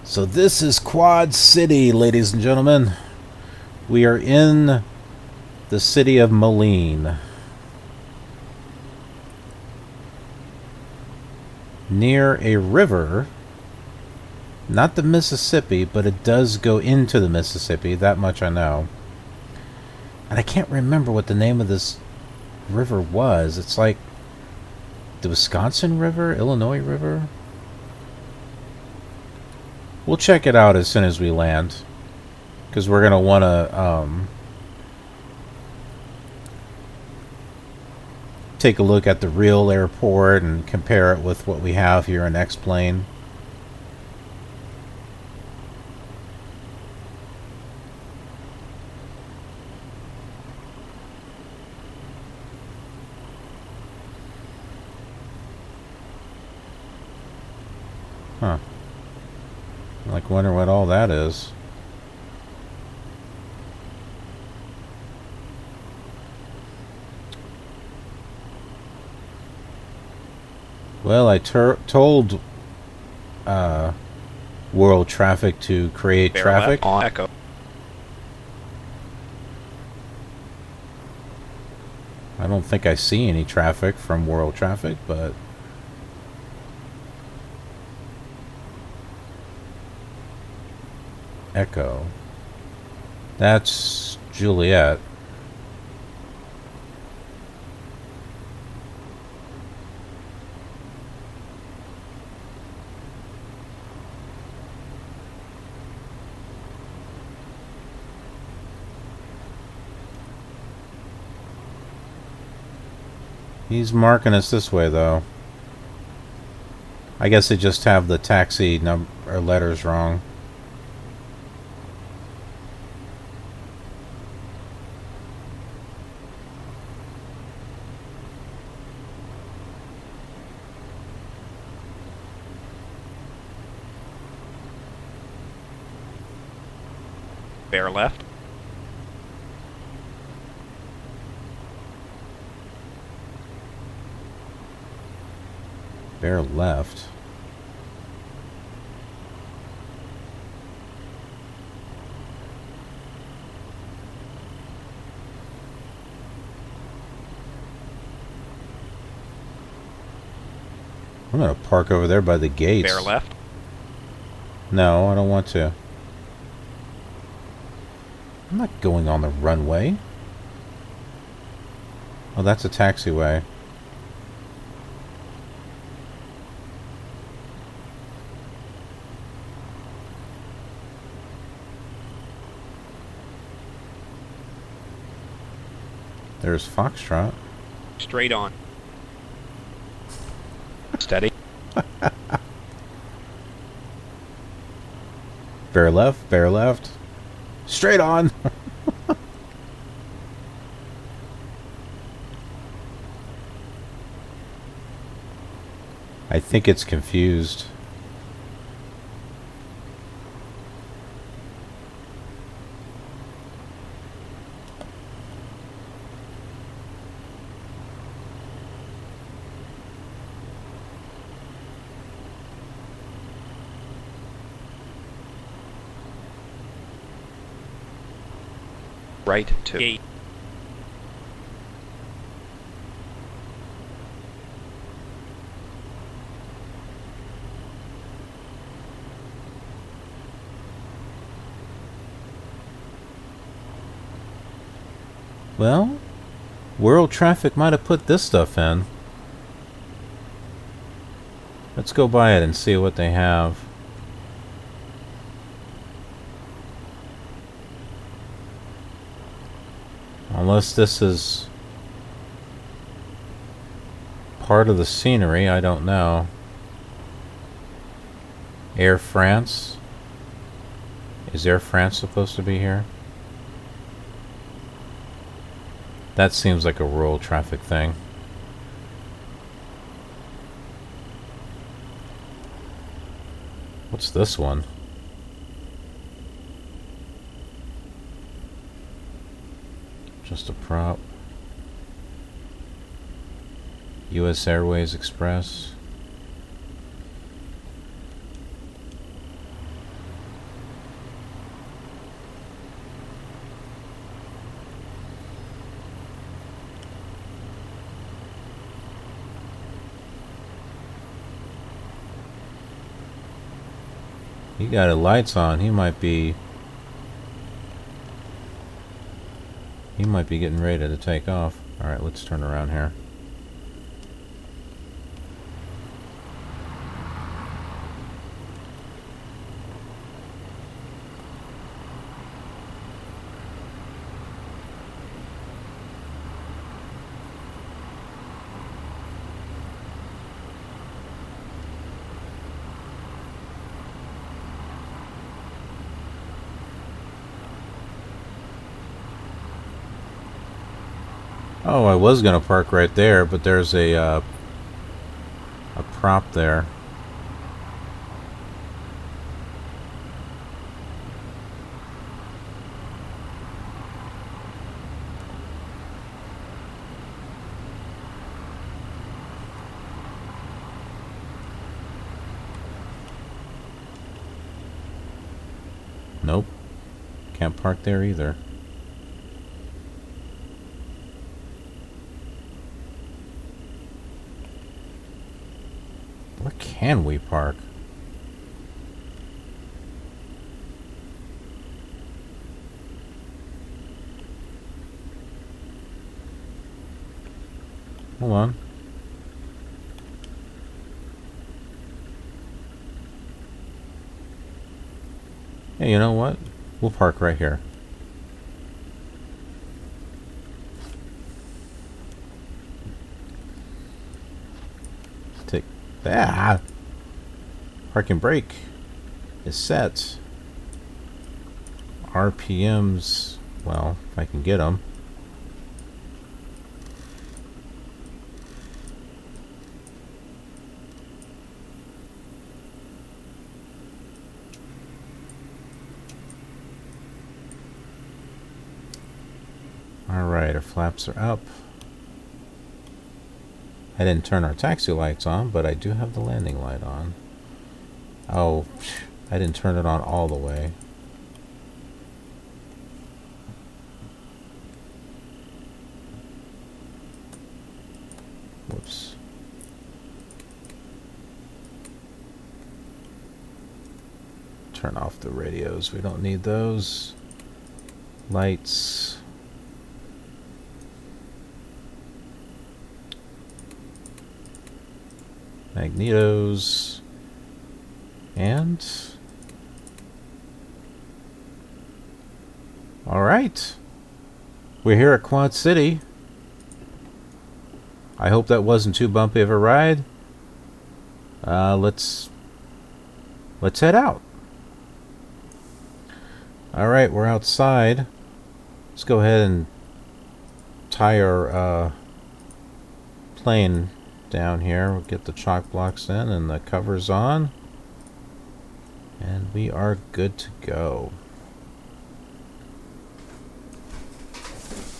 So this is Quad City, ladies and gentlemen. We are in the city of Moline, near a river, not the Mississippi, but it does go into the Mississippi, that much I know. And I can't remember what the name of this river was. It's like the Wisconsin River, Illinois River. We'll check it out as soon as we land, because we're going to want to take a look at the real airport and compare it with what we have here in X-Plane. Huh. Like, wonder what all that is. Well, I told World Traffic to create traffic. On Echo. I don't think I see any traffic from World Traffic, but Echo. That's Juliet. He's marking us this way, though. I guess they just have the taxi number or letters wrong. Bear left. Bear left. I'm gonna park over there by the gates. Bear left. No, I don't want to. I'm not going on the runway. Oh, that's a taxiway. There's Foxtrot. Straight on. Steady. Bear left, bear left. Straight on. I think it's confused. Right to gate. Well, World Traffic might have put this stuff in. Let's go by it and see what they have. Unless this is part of the scenery, I don't know. Air France. Is Air France supposed to be here? That seems like a rural traffic thing. What's this one? Just a prop. US Airways Express. He got his lights on. He might be getting ready to take off. Alright, let's turn around here. Oh, I was gonna park right there, but there's a prop there. Nope. Can't park there either. Where can we park? Hold on. Hey, you know what? We'll park right here. Take that. Parking brake is set. RPMs, well, if I can get them. Alright, our flaps are up. I didn't turn our taxi lights on, but I do have the landing light on. Oh, I didn't turn it on all the way. Whoops. Turn off the radios. We don't need those. Lights. Magnetos. And all right, we're here at Quad City. I hope that wasn't too bumpy of a ride. Let's head out. All right, we're outside. Let's go ahead and tie our plane down here. We'll get the chalk blocks in and the covers on. And we are good to go.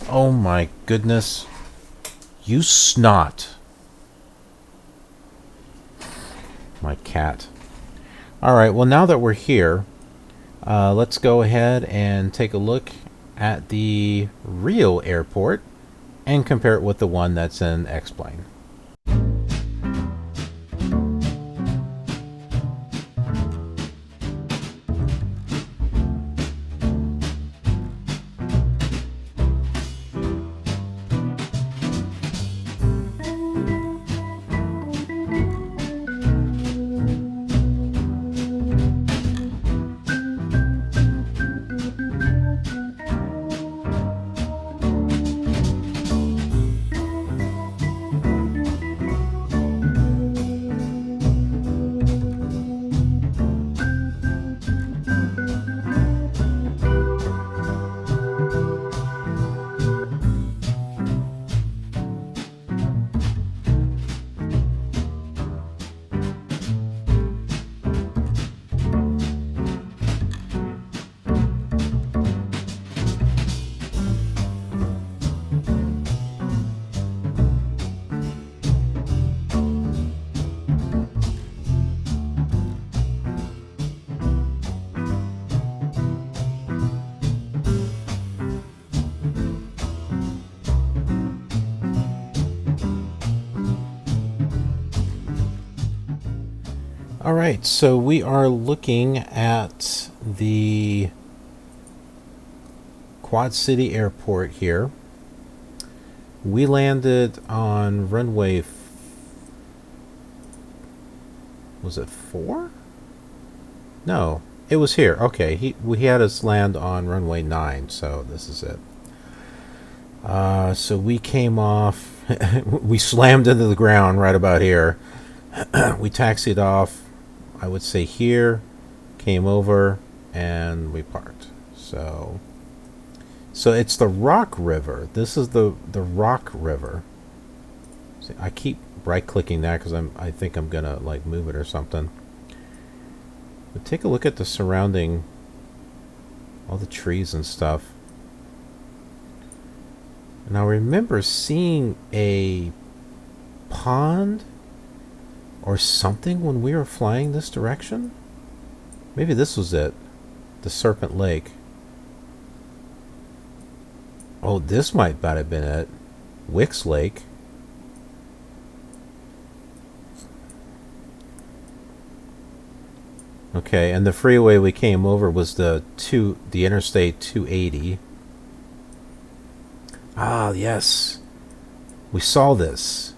Oh my goodness. You snot. My cat. Alright, well now that we're here, let's go ahead and take a look at the real airport and compare it with the one that's in X-Plane. All right, so we are looking at the Quad City Airport here. We landed on runway, was it 4? No, it was here. Okay, he had us land on runway 9, so this is it. So we came off, we slammed into the ground right about here. We taxied off, I would say here, came over, and we parked. So it's the Rock River. This is the Rock River. See, I keep right-clicking that because I think I'm gonna like move it or something. But take a look at the surrounding, all the trees and stuff. And I remember seeing a pond or something when we were flying this direction. Maybe this was it, the Serpent Lake. Oh, this might about have been it. Wicks Lake. Okay, and the freeway we came over was the Interstate 280. Ah, yes. We saw this.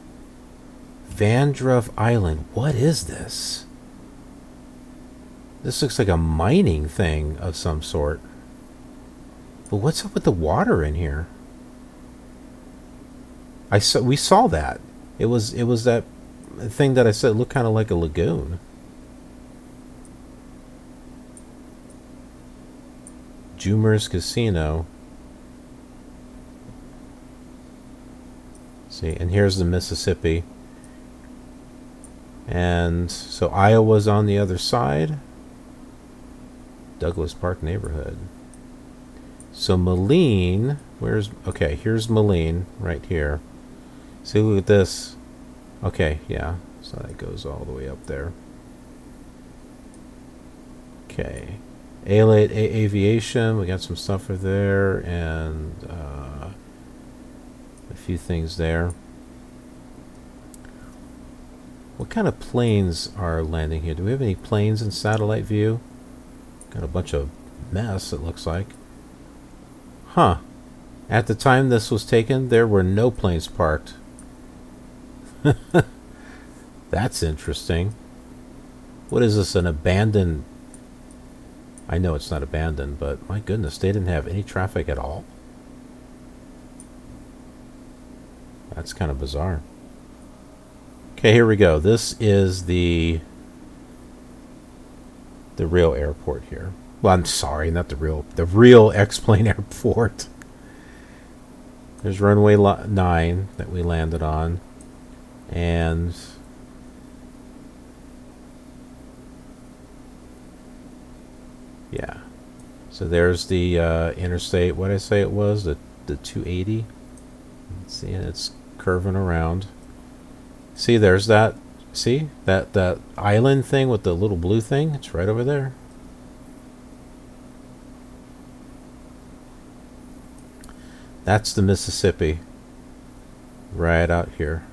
Vandruff Island. What is this? This looks like a mining thing of some sort. But what's up with the water in here? We saw that. It was that thing that I said looked kind of like a lagoon. Jumer's Casino. See, and here's the Mississippi. And so Iowa's on the other side. Douglas Park neighborhood. So Moline, okay, here's Moline right here. See, look at this. Okay, yeah, so that goes all the way up there. Okay. Aviation, we got some stuff over there, and a few things there. What kind of planes are landing here? Do we have any planes in satellite view? Got a bunch of mess, it looks like. Huh. At the time this was taken, there were no planes parked. That's interesting. What is this, an abandoned... I know it's not abandoned, but my goodness, they didn't have any traffic at all. That's kind of bizarre. Okay, here we go. This is the real airport here. Well, I'm sorry, not the real X-plane airport. There's runway 9 that we landed on, and yeah. So there's the interstate. What did I say it was? The 280. Let's see, and it's curving around. See, there's that. See that island thing with the little blue thing? It's right over there. That's the Mississippi. Right out here.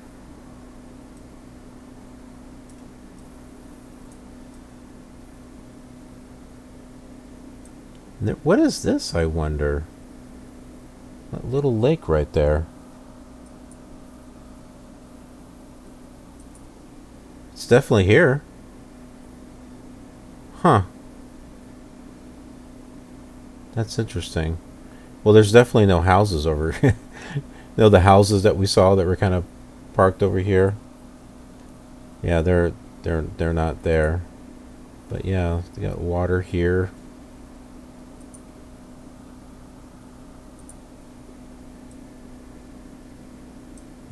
What is this, I wonder? That little lake right there. It's definitely here. Huh. That's interesting. Well, there's definitely no houses over here. No, the houses that we saw that were kind of parked over here. Yeah, they're not there. But yeah, they got water here.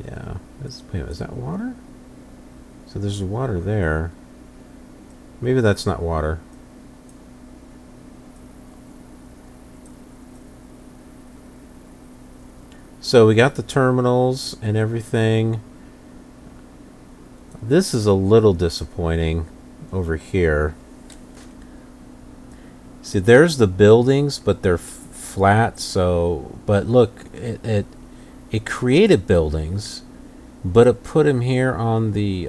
Yeah. Wait, is that water? So there's water there. Maybe that's not water. So we got the terminals and everything. This is a little disappointing over here. See, there's the buildings, but they're flat. So, but look, it created buildings, but it put them here on the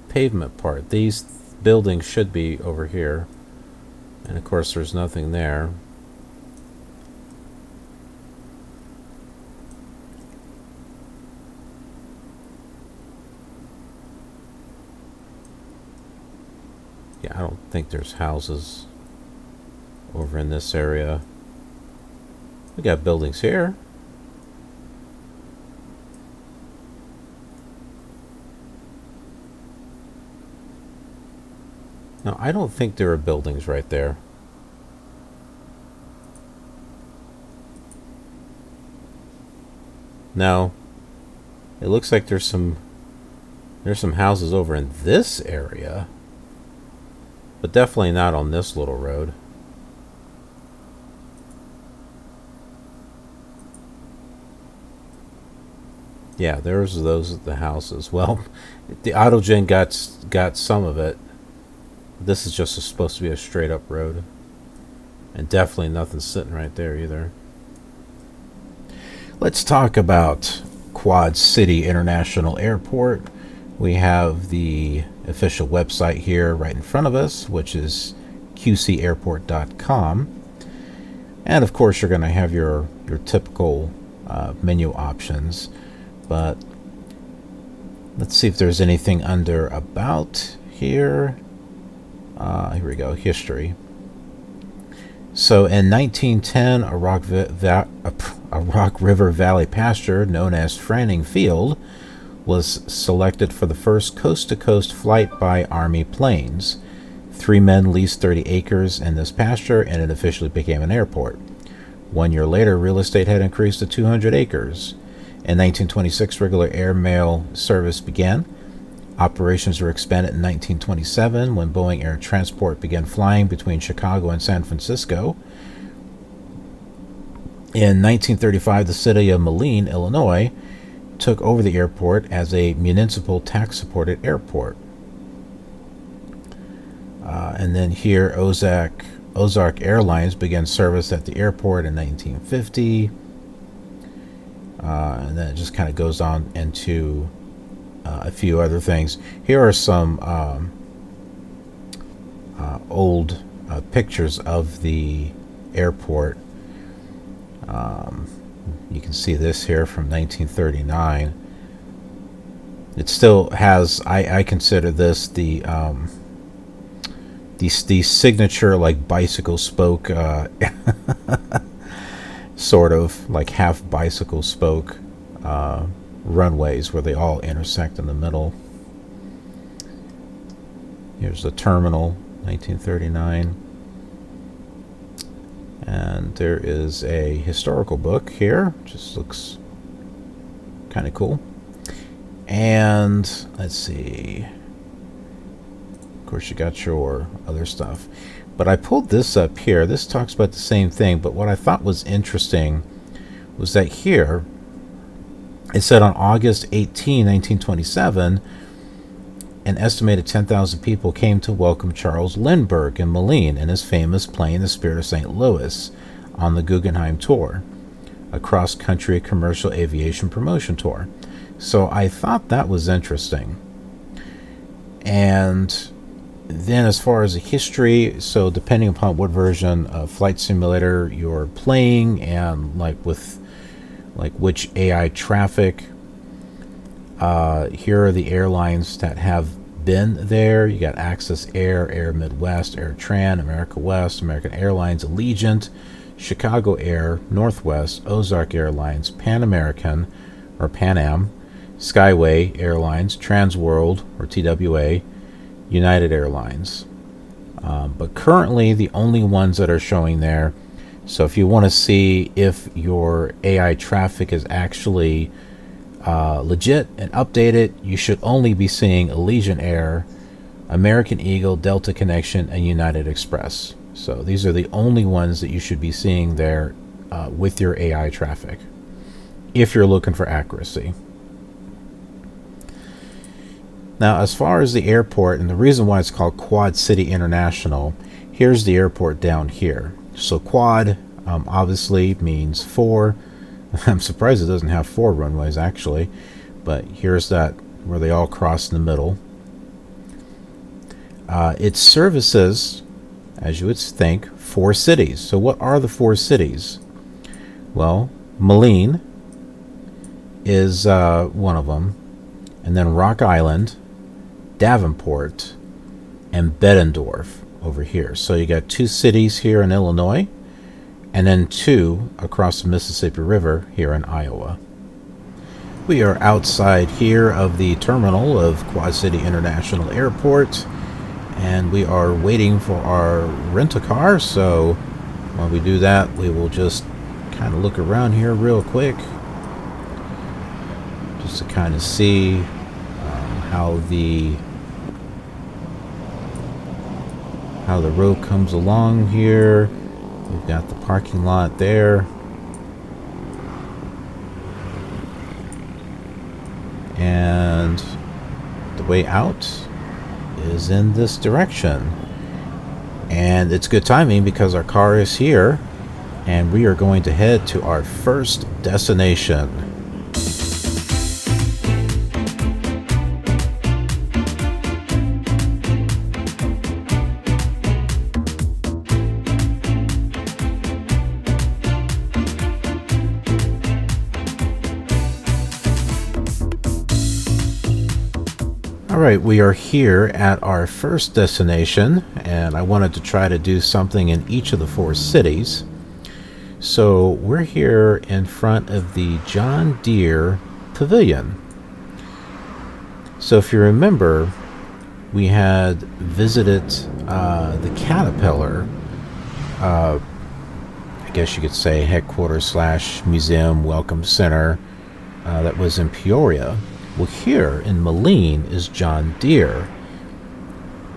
pavement part. These building should be over here. And of course there's nothing there. Yeah, I don't think there's houses over in this area. We got buildings here. No, I don't think there are buildings right there. No. It looks like there's some houses over in this area. But definitely not on this little road. Yeah, there's those at the houses. Well, the AutoGen got some of it. This is just supposed to be a straight up road. And definitely nothing sitting right there either. Let's talk about Quad City International Airport. We have the official website here right in front of us, which is qcairport.com. And of course you're going to have your typical menu options. But let's see if there's anything under About here. Here we go, history. So in 1910, a Rock River Valley pasture known as Franning Field was selected for the first coast-to-coast flight by Army planes. 3 men leased 30 acres in this pasture, and it officially became an airport. 1 year later, real estate had increased to 200 acres. In 1926, regular airmail service began. Operations were expanded in 1927 when Boeing Air Transport began flying between Chicago and San Francisco. In 1935, the city of Moline, Illinois, took over the airport as a municipal tax-supported airport. And then here, Ozark Airlines began service at the airport in 1950. And then it just kind of goes on into a few other things. Here are some old pictures of the airport. You can see this here from 1939. It still has, I consider this the signature like bicycle spoke sort of like half bicycle spoke runways where they all intersect in the middle. Here's the terminal, 1939. And there is a historical book here, just looks kind of cool. And let's see. Of course, you got your other stuff. But I pulled this up here. This talks about the same thing, but what I thought was interesting was that here it said on August 18, 1927, an estimated 10,000 people came to welcome Charles Lindbergh in Moline in his famous plane, the Spirit of St. Louis, on the Guggenheim Tour, a cross-country commercial aviation promotion tour. So I thought that was interesting. And then as far as the history, so depending upon what version of Flight Simulator you're playing and like with like which AI traffic, here are the airlines that have been there. You got Access Air, Air Midwest, Air Tran, America West, American Airlines, Allegiant, Chicago Air, Northwest, Ozark Airlines, Pan American or Pan Am, Skyway Airlines, Transworld or TWA, United Airlines. But currently the only ones that are showing there, so if you want to see if your AI traffic is actually legit and updated, you should only be seeing Allegiant Air, American Eagle, Delta Connection, and United Express. So these are the only ones that you should be seeing there with your AI traffic, if you're looking for accuracy. Now, as far as the airport, and the reason why it's called Quad City International, here's the airport down here. So quad obviously means 4. I'm surprised it doesn't have 4 runways actually, but here's that where they all cross in the middle. It services, as you would think, 4 cities. So what are the 4 cities? Well, Moline is one of them, and then Rock Island, Davenport, and Bettendorf over here. So you got 2 cities here in Illinois, and then 2 across the Mississippi River here in Iowa. We are outside here of the terminal of Quad City International Airport, and we are waiting for our rent-a-car. So while we do that, we will just kind of look around here real quick, just to kind of see how the road comes along here. We've got the parking lot there, and the way out is in this direction. And it's good timing because our car is here, and we are going to head to our first destination. Alright, we are here at our first destination, and I wanted to try to do something in each of the 4 cities. So we're here in front of the John Deere Pavilion. So if you remember, we had visited the Caterpillar, I guess you could say headquarters / museum welcome center that was in Peoria. Well, here in Moline is John Deere,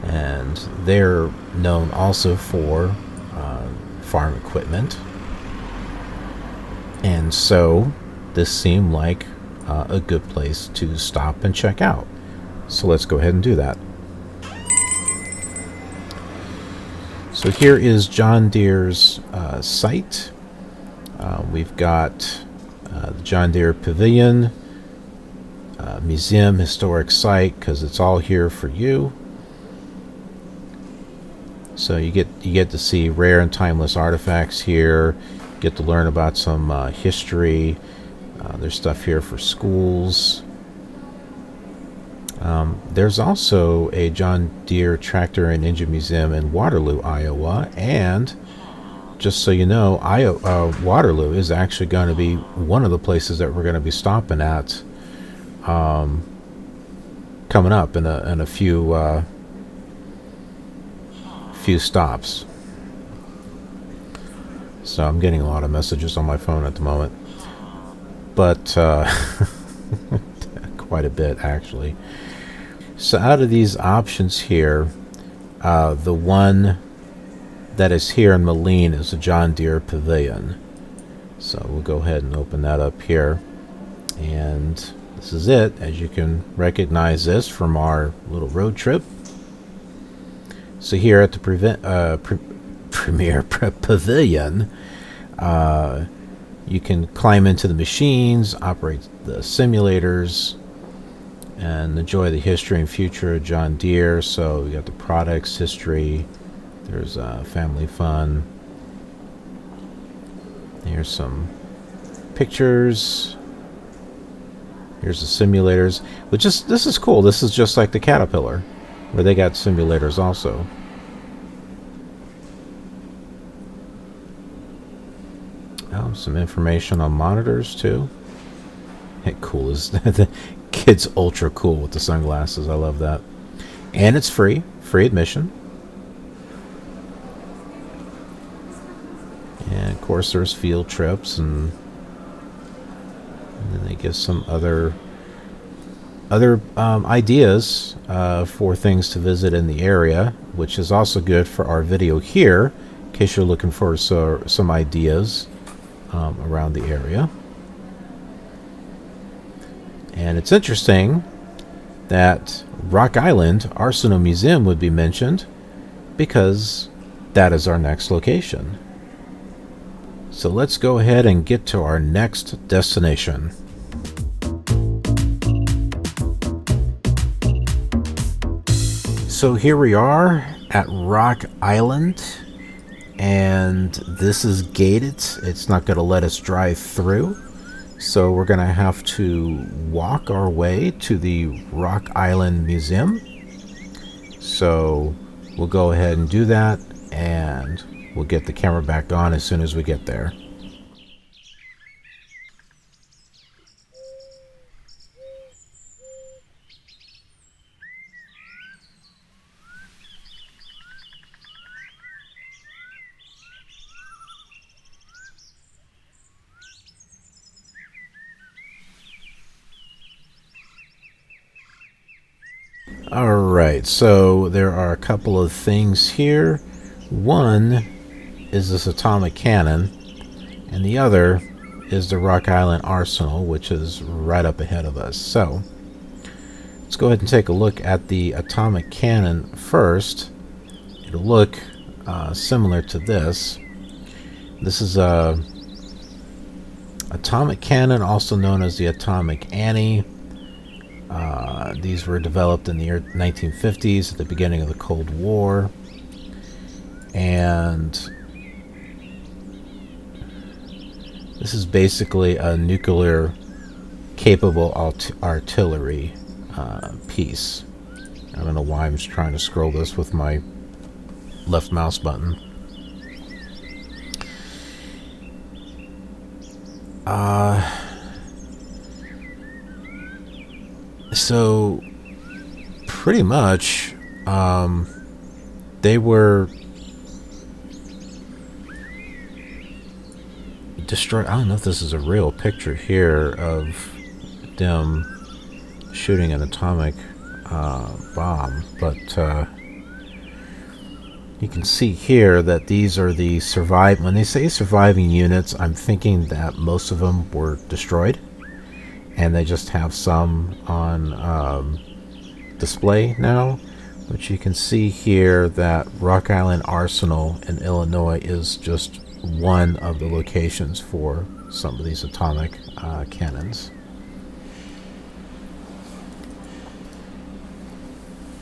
and they're known also for farm equipment. And so this seemed like a good place to stop and check out. So let's go ahead and do that. So here is John Deere's site. We've got the John Deere Pavilion, museum, historic site, because it's all here for you. So you get to see rare and timeless artifacts here. Get to learn about some history. There's stuff here for schools. There's also a John Deere Tractor and Engine Museum in Waterloo, Iowa, and just so you know, Waterloo is actually going to be one of the places that we're going to be stopping at coming up in a few stops. So I'm getting a lot of messages on my phone at the moment, but quite a bit actually. So out of these options here, the one that is here in Moline is the John Deere Pavilion. So we'll go ahead and open that up here, and this is it. As you can recognize this from our little road trip. So here at the Premier Pavilion, you can climb into the machines, operate the simulators, and enjoy the history and future of John Deere. So we got the products, history, there's family fun. Here's some pictures. Here's the simulators, which is, this is cool. This is just like the Caterpillar, where they got simulators also. Oh, some information on monitors too. Hey, cool is the kid's ultra cool with the sunglasses. I love that. And it's free admission. And of course there's field trips, and then they give some other ideas for things to visit in the area, which is also good for our video here, in case you're looking for some ideas around the area. And it's interesting that Rock Island Arsenal Museum would be mentioned, because that is our next location. So let's go ahead and get to our next destination. So here we are at Rock Island, and this is gated. It's not going to let us drive through, so we're going to have to walk our way to the Rock Island Museum. So we'll go ahead and do that, and we'll get the camera back on as soon as we get there. Alright, so there are a couple of things here. One is this atomic cannon, and the other is the Rock Island Arsenal, which is right up ahead of us. So let's go ahead and take a look at the atomic cannon first. It'll look similar to this. This is a atomic cannon, also known as the Atomic Annie. These were developed in the 1950s at the beginning of the Cold War, and this is basically a nuclear capable artillery piece. I don't know why I'm just trying to scroll this with my left mouse button. So pretty much they were destroyed. I don't know if this is a real picture here of them shooting an atomic bomb, but you can see here that these are the when they say surviving units, I'm thinking that most of them were destroyed, and they just have some on display now. But you can see here that Rock Island Arsenal in Illinois is just one of the locations for some of these atomic cannons.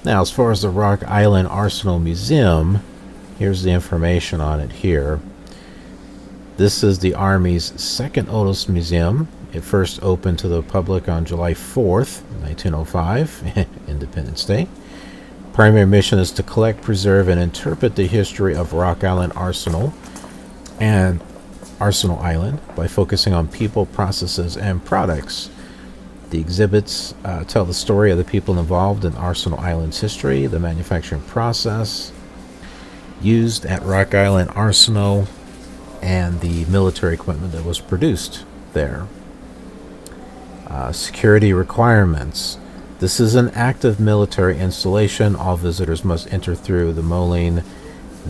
Now, as far as the Rock Island Arsenal Museum, here's the information on it here. This is the Army's second oldest museum. It first opened to the public on July 4th, 1905, Independence Day. Primary mission is to collect, preserve, and interpret the history of Rock Island Arsenal and Arsenal Island by focusing on people, processes, and products. The exhibits tell the story of the people involved in Arsenal Island's history, the manufacturing process used at Rock Island Arsenal, and the military equipment that was produced there. Security requirements. This is an active military installation. All visitors must enter through the Moline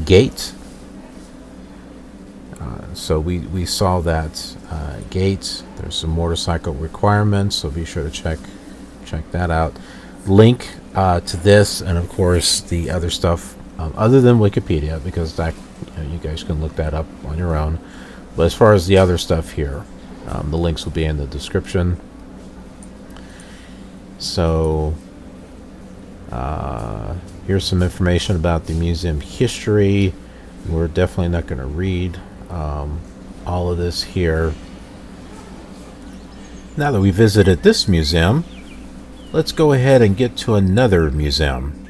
gate. So we saw that gate. There's some motorcycle requirements, so be sure to check that out. Link to this, and of course the other stuff other than Wikipedia, because that you guys can look that up on your own. But as far as the other stuff here, the links will be in the description. So here's some information about the museum history. We're definitely not going to read all of this here. Now that we visited this museum, let's go ahead and get to another museum.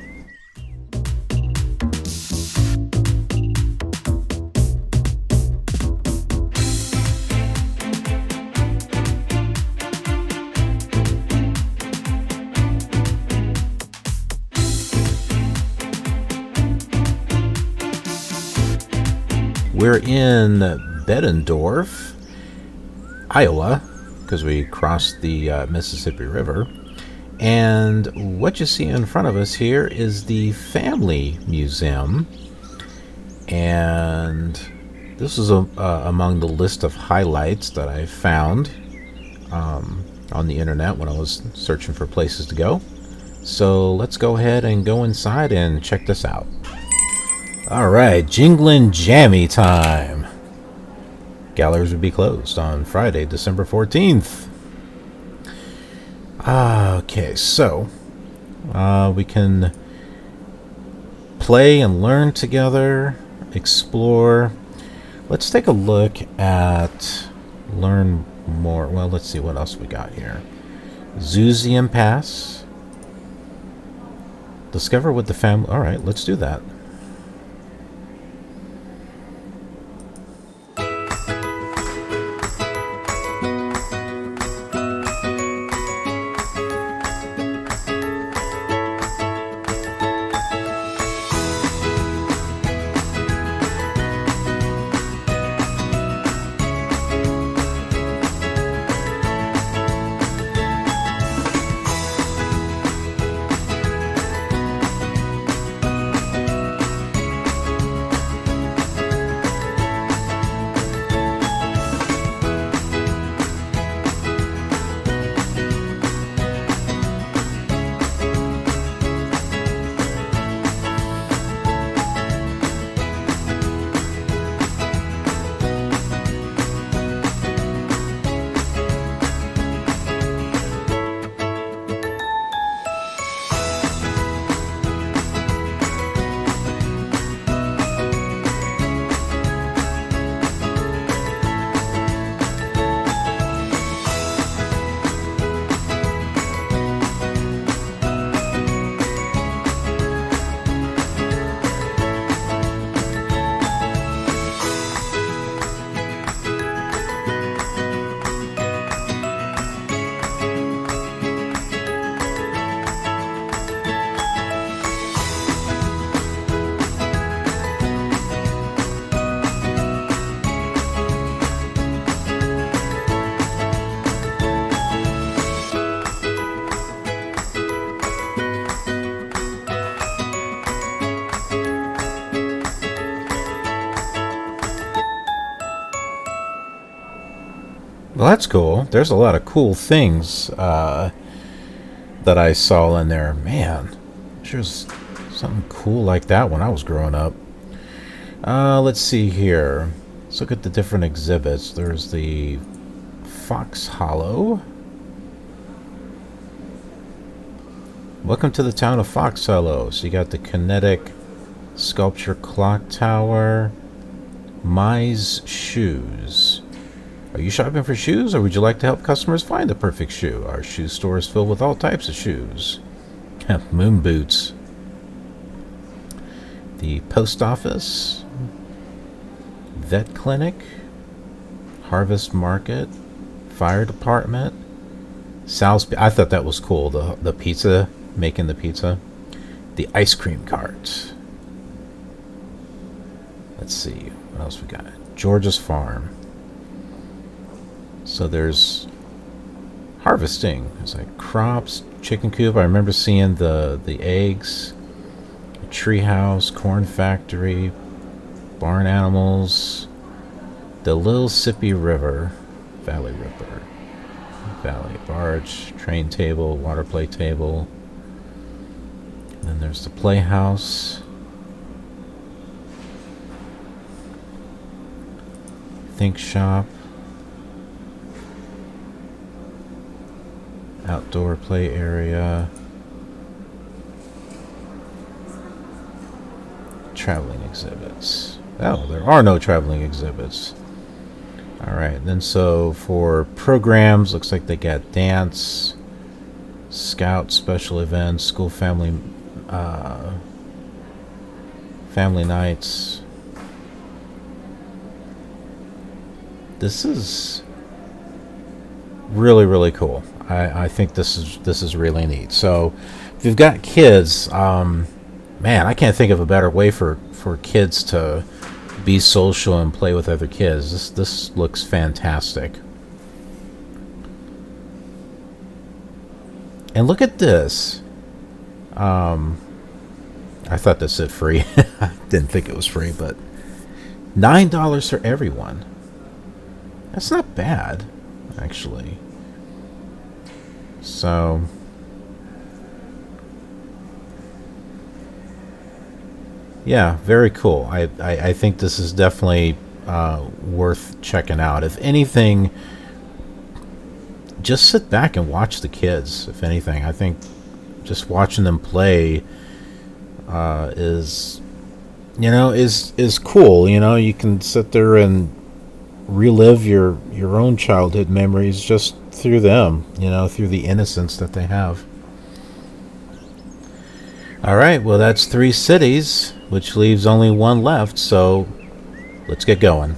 We're in Bettendorf, Iowa, because we crossed the Mississippi River. And what you see in front of us here is the Family Museum. And this is among the list of highlights that I found on the internet when I was searching for places to go. So let's go ahead and go inside and check this out. Alright, jinglin' jammy time. Galleries will be closed on Friday, December 14th. Okay, so we can play and learn together, explore. Let's take a look at learn more. Well, let's see what else we got here. Zuzian Pass. Discover what the family... All right, let's do that. Well, that's cool. There's a lot of cool things that I saw in there. Man, there's something cool like that when I was growing up. Let's see here. Let's look at the different exhibits. There's the Fox Hollow. Welcome to the town of Fox Hollow. So you got the kinetic sculpture clock tower. Mize shoes. Are you shopping for shoes, or would you like to help customers find the perfect shoe? Our shoe store is filled with all types of shoes. Moon boots. The post office. Vet clinic. Harvest market. Fire department. Sal's. I thought that was cool. The pizza, making the pizza. The ice cream cart. Let's see what else we got. George's Farm. So there's harvesting. There's like crops, chicken coop. I remember seeing the eggs, tree house, corn factory, barn animals, the Little Sippy River, Valley Ripper, Valley barge, train table, water play table. And then there's the playhouse. Think shop. Outdoor play area. Traveling exhibits. Oh, there are no traveling exhibits. Alright, then so for programs, looks like they got dance, scout, special events, school family nights. This is really, really cool. I think this is really neat. So if you've got kids, man, I can't think of a better way for kids to be social and play with other kids. This looks fantastic. And look at this. I thought this said free. I didn't think it was free, but $9 for everyone. That's not bad, actually. So yeah, very cool. I think this is definitely worth checking out. If anything, just sit back and watch the kids. If anything, I think just watching them play is cool. You can sit there and relive your own childhood memories just through them, through the innocence that they have. All right, well, that's 3 cities, which leaves only 1 left, so let's get going.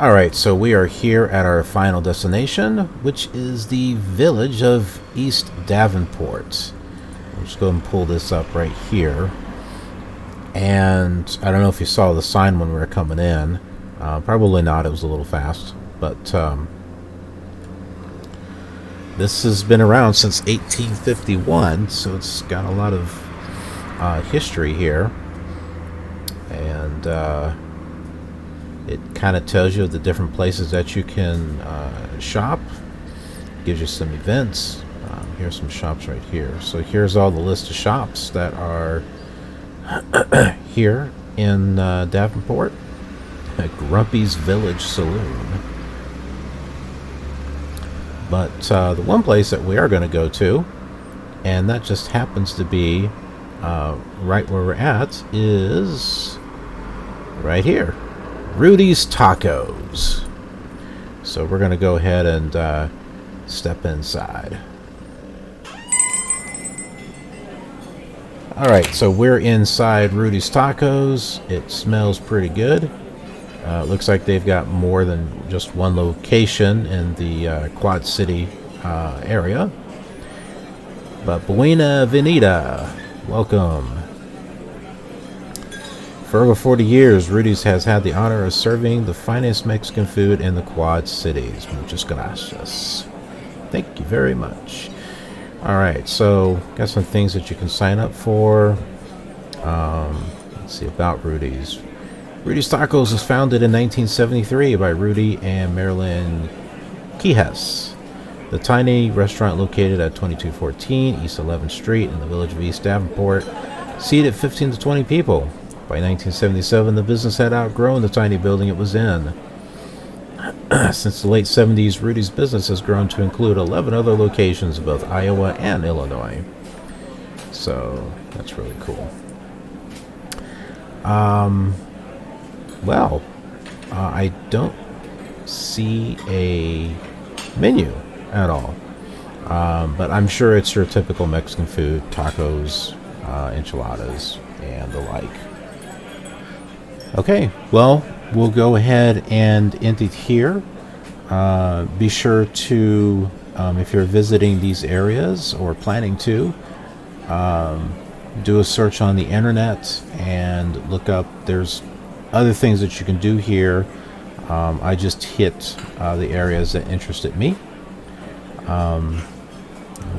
Alright, so we are here at our final destination, which is the village of East Davenport. I'll just go ahead and pull this up right here. And I don't know if you saw the sign when we were coming in. Probably not, it was a little fast. But this has been around since 1851, so it's got a lot of history here. And it kind of tells you the different places that you can shop. Gives you some events. Here's some shops right here. So here's all the list of shops that are here in Davenport. Grumpy's Village Saloon. But the one place that we are going to go to, and that just happens to be right where we're at, is right here. Rudy's Tacos. So we're going to go ahead and step inside. Alright, so we're inside Rudy's Tacos. It smells pretty good. It looks like they've got more than just one location in the Quad City area. But Buena Venida. Welcome. For over 40 years, Rudy's has had the honor of serving the finest Mexican food in the Quad Cities. Muchas gracias. Thank you very much. Alright, so got some things that you can sign up for. Let's see about Rudy's. Rudy's Tacos was founded in 1973 by Rudy and Marilyn Quijes. The tiny restaurant located at 2214 East 11th Street in the village of East Davenport seated 15 to 20 people. By 1977, the business had outgrown the tiny building it was in. Since the late 70s, Rudy's business has grown to include 11 other locations in both Iowa and Illinois. So, that's really cool. I don't see a menu at all. But I'm sure it's your typical Mexican food, tacos, enchiladas, and the like. Okay, well, we'll go ahead and end it here. Be sure to, if you're visiting these areas or planning to, do a search on the internet and look up. There's other things that you can do here. I just hit the areas that interested me.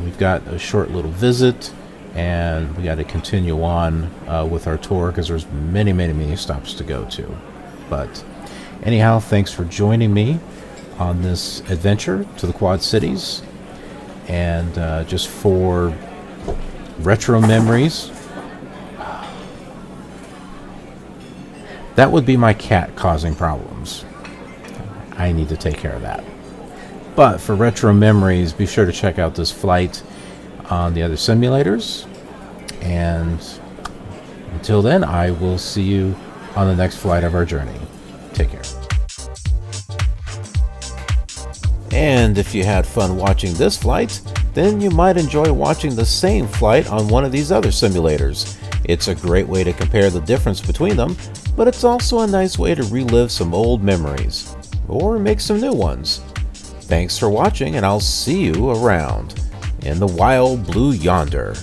We've got a short little visit, and we got to continue on with our tour because there's many stops to go to. But anyhow, thanks for joining me on this adventure to the Quad Cities, and just for retro memories. That would be my cat causing problems. I need to take care of that. But for retro memories, be sure to check out this flight on the other simulators. And until then, I will see you on the next flight of our journey. Take care. And if you had fun watching this flight, then you might enjoy watching the same flight on one of these other simulators. It's a great way to compare the difference between them, but it's also a nice way to relive some old memories, or make some new ones. Thanks for watching, and I'll see you around in the wild blue yonder.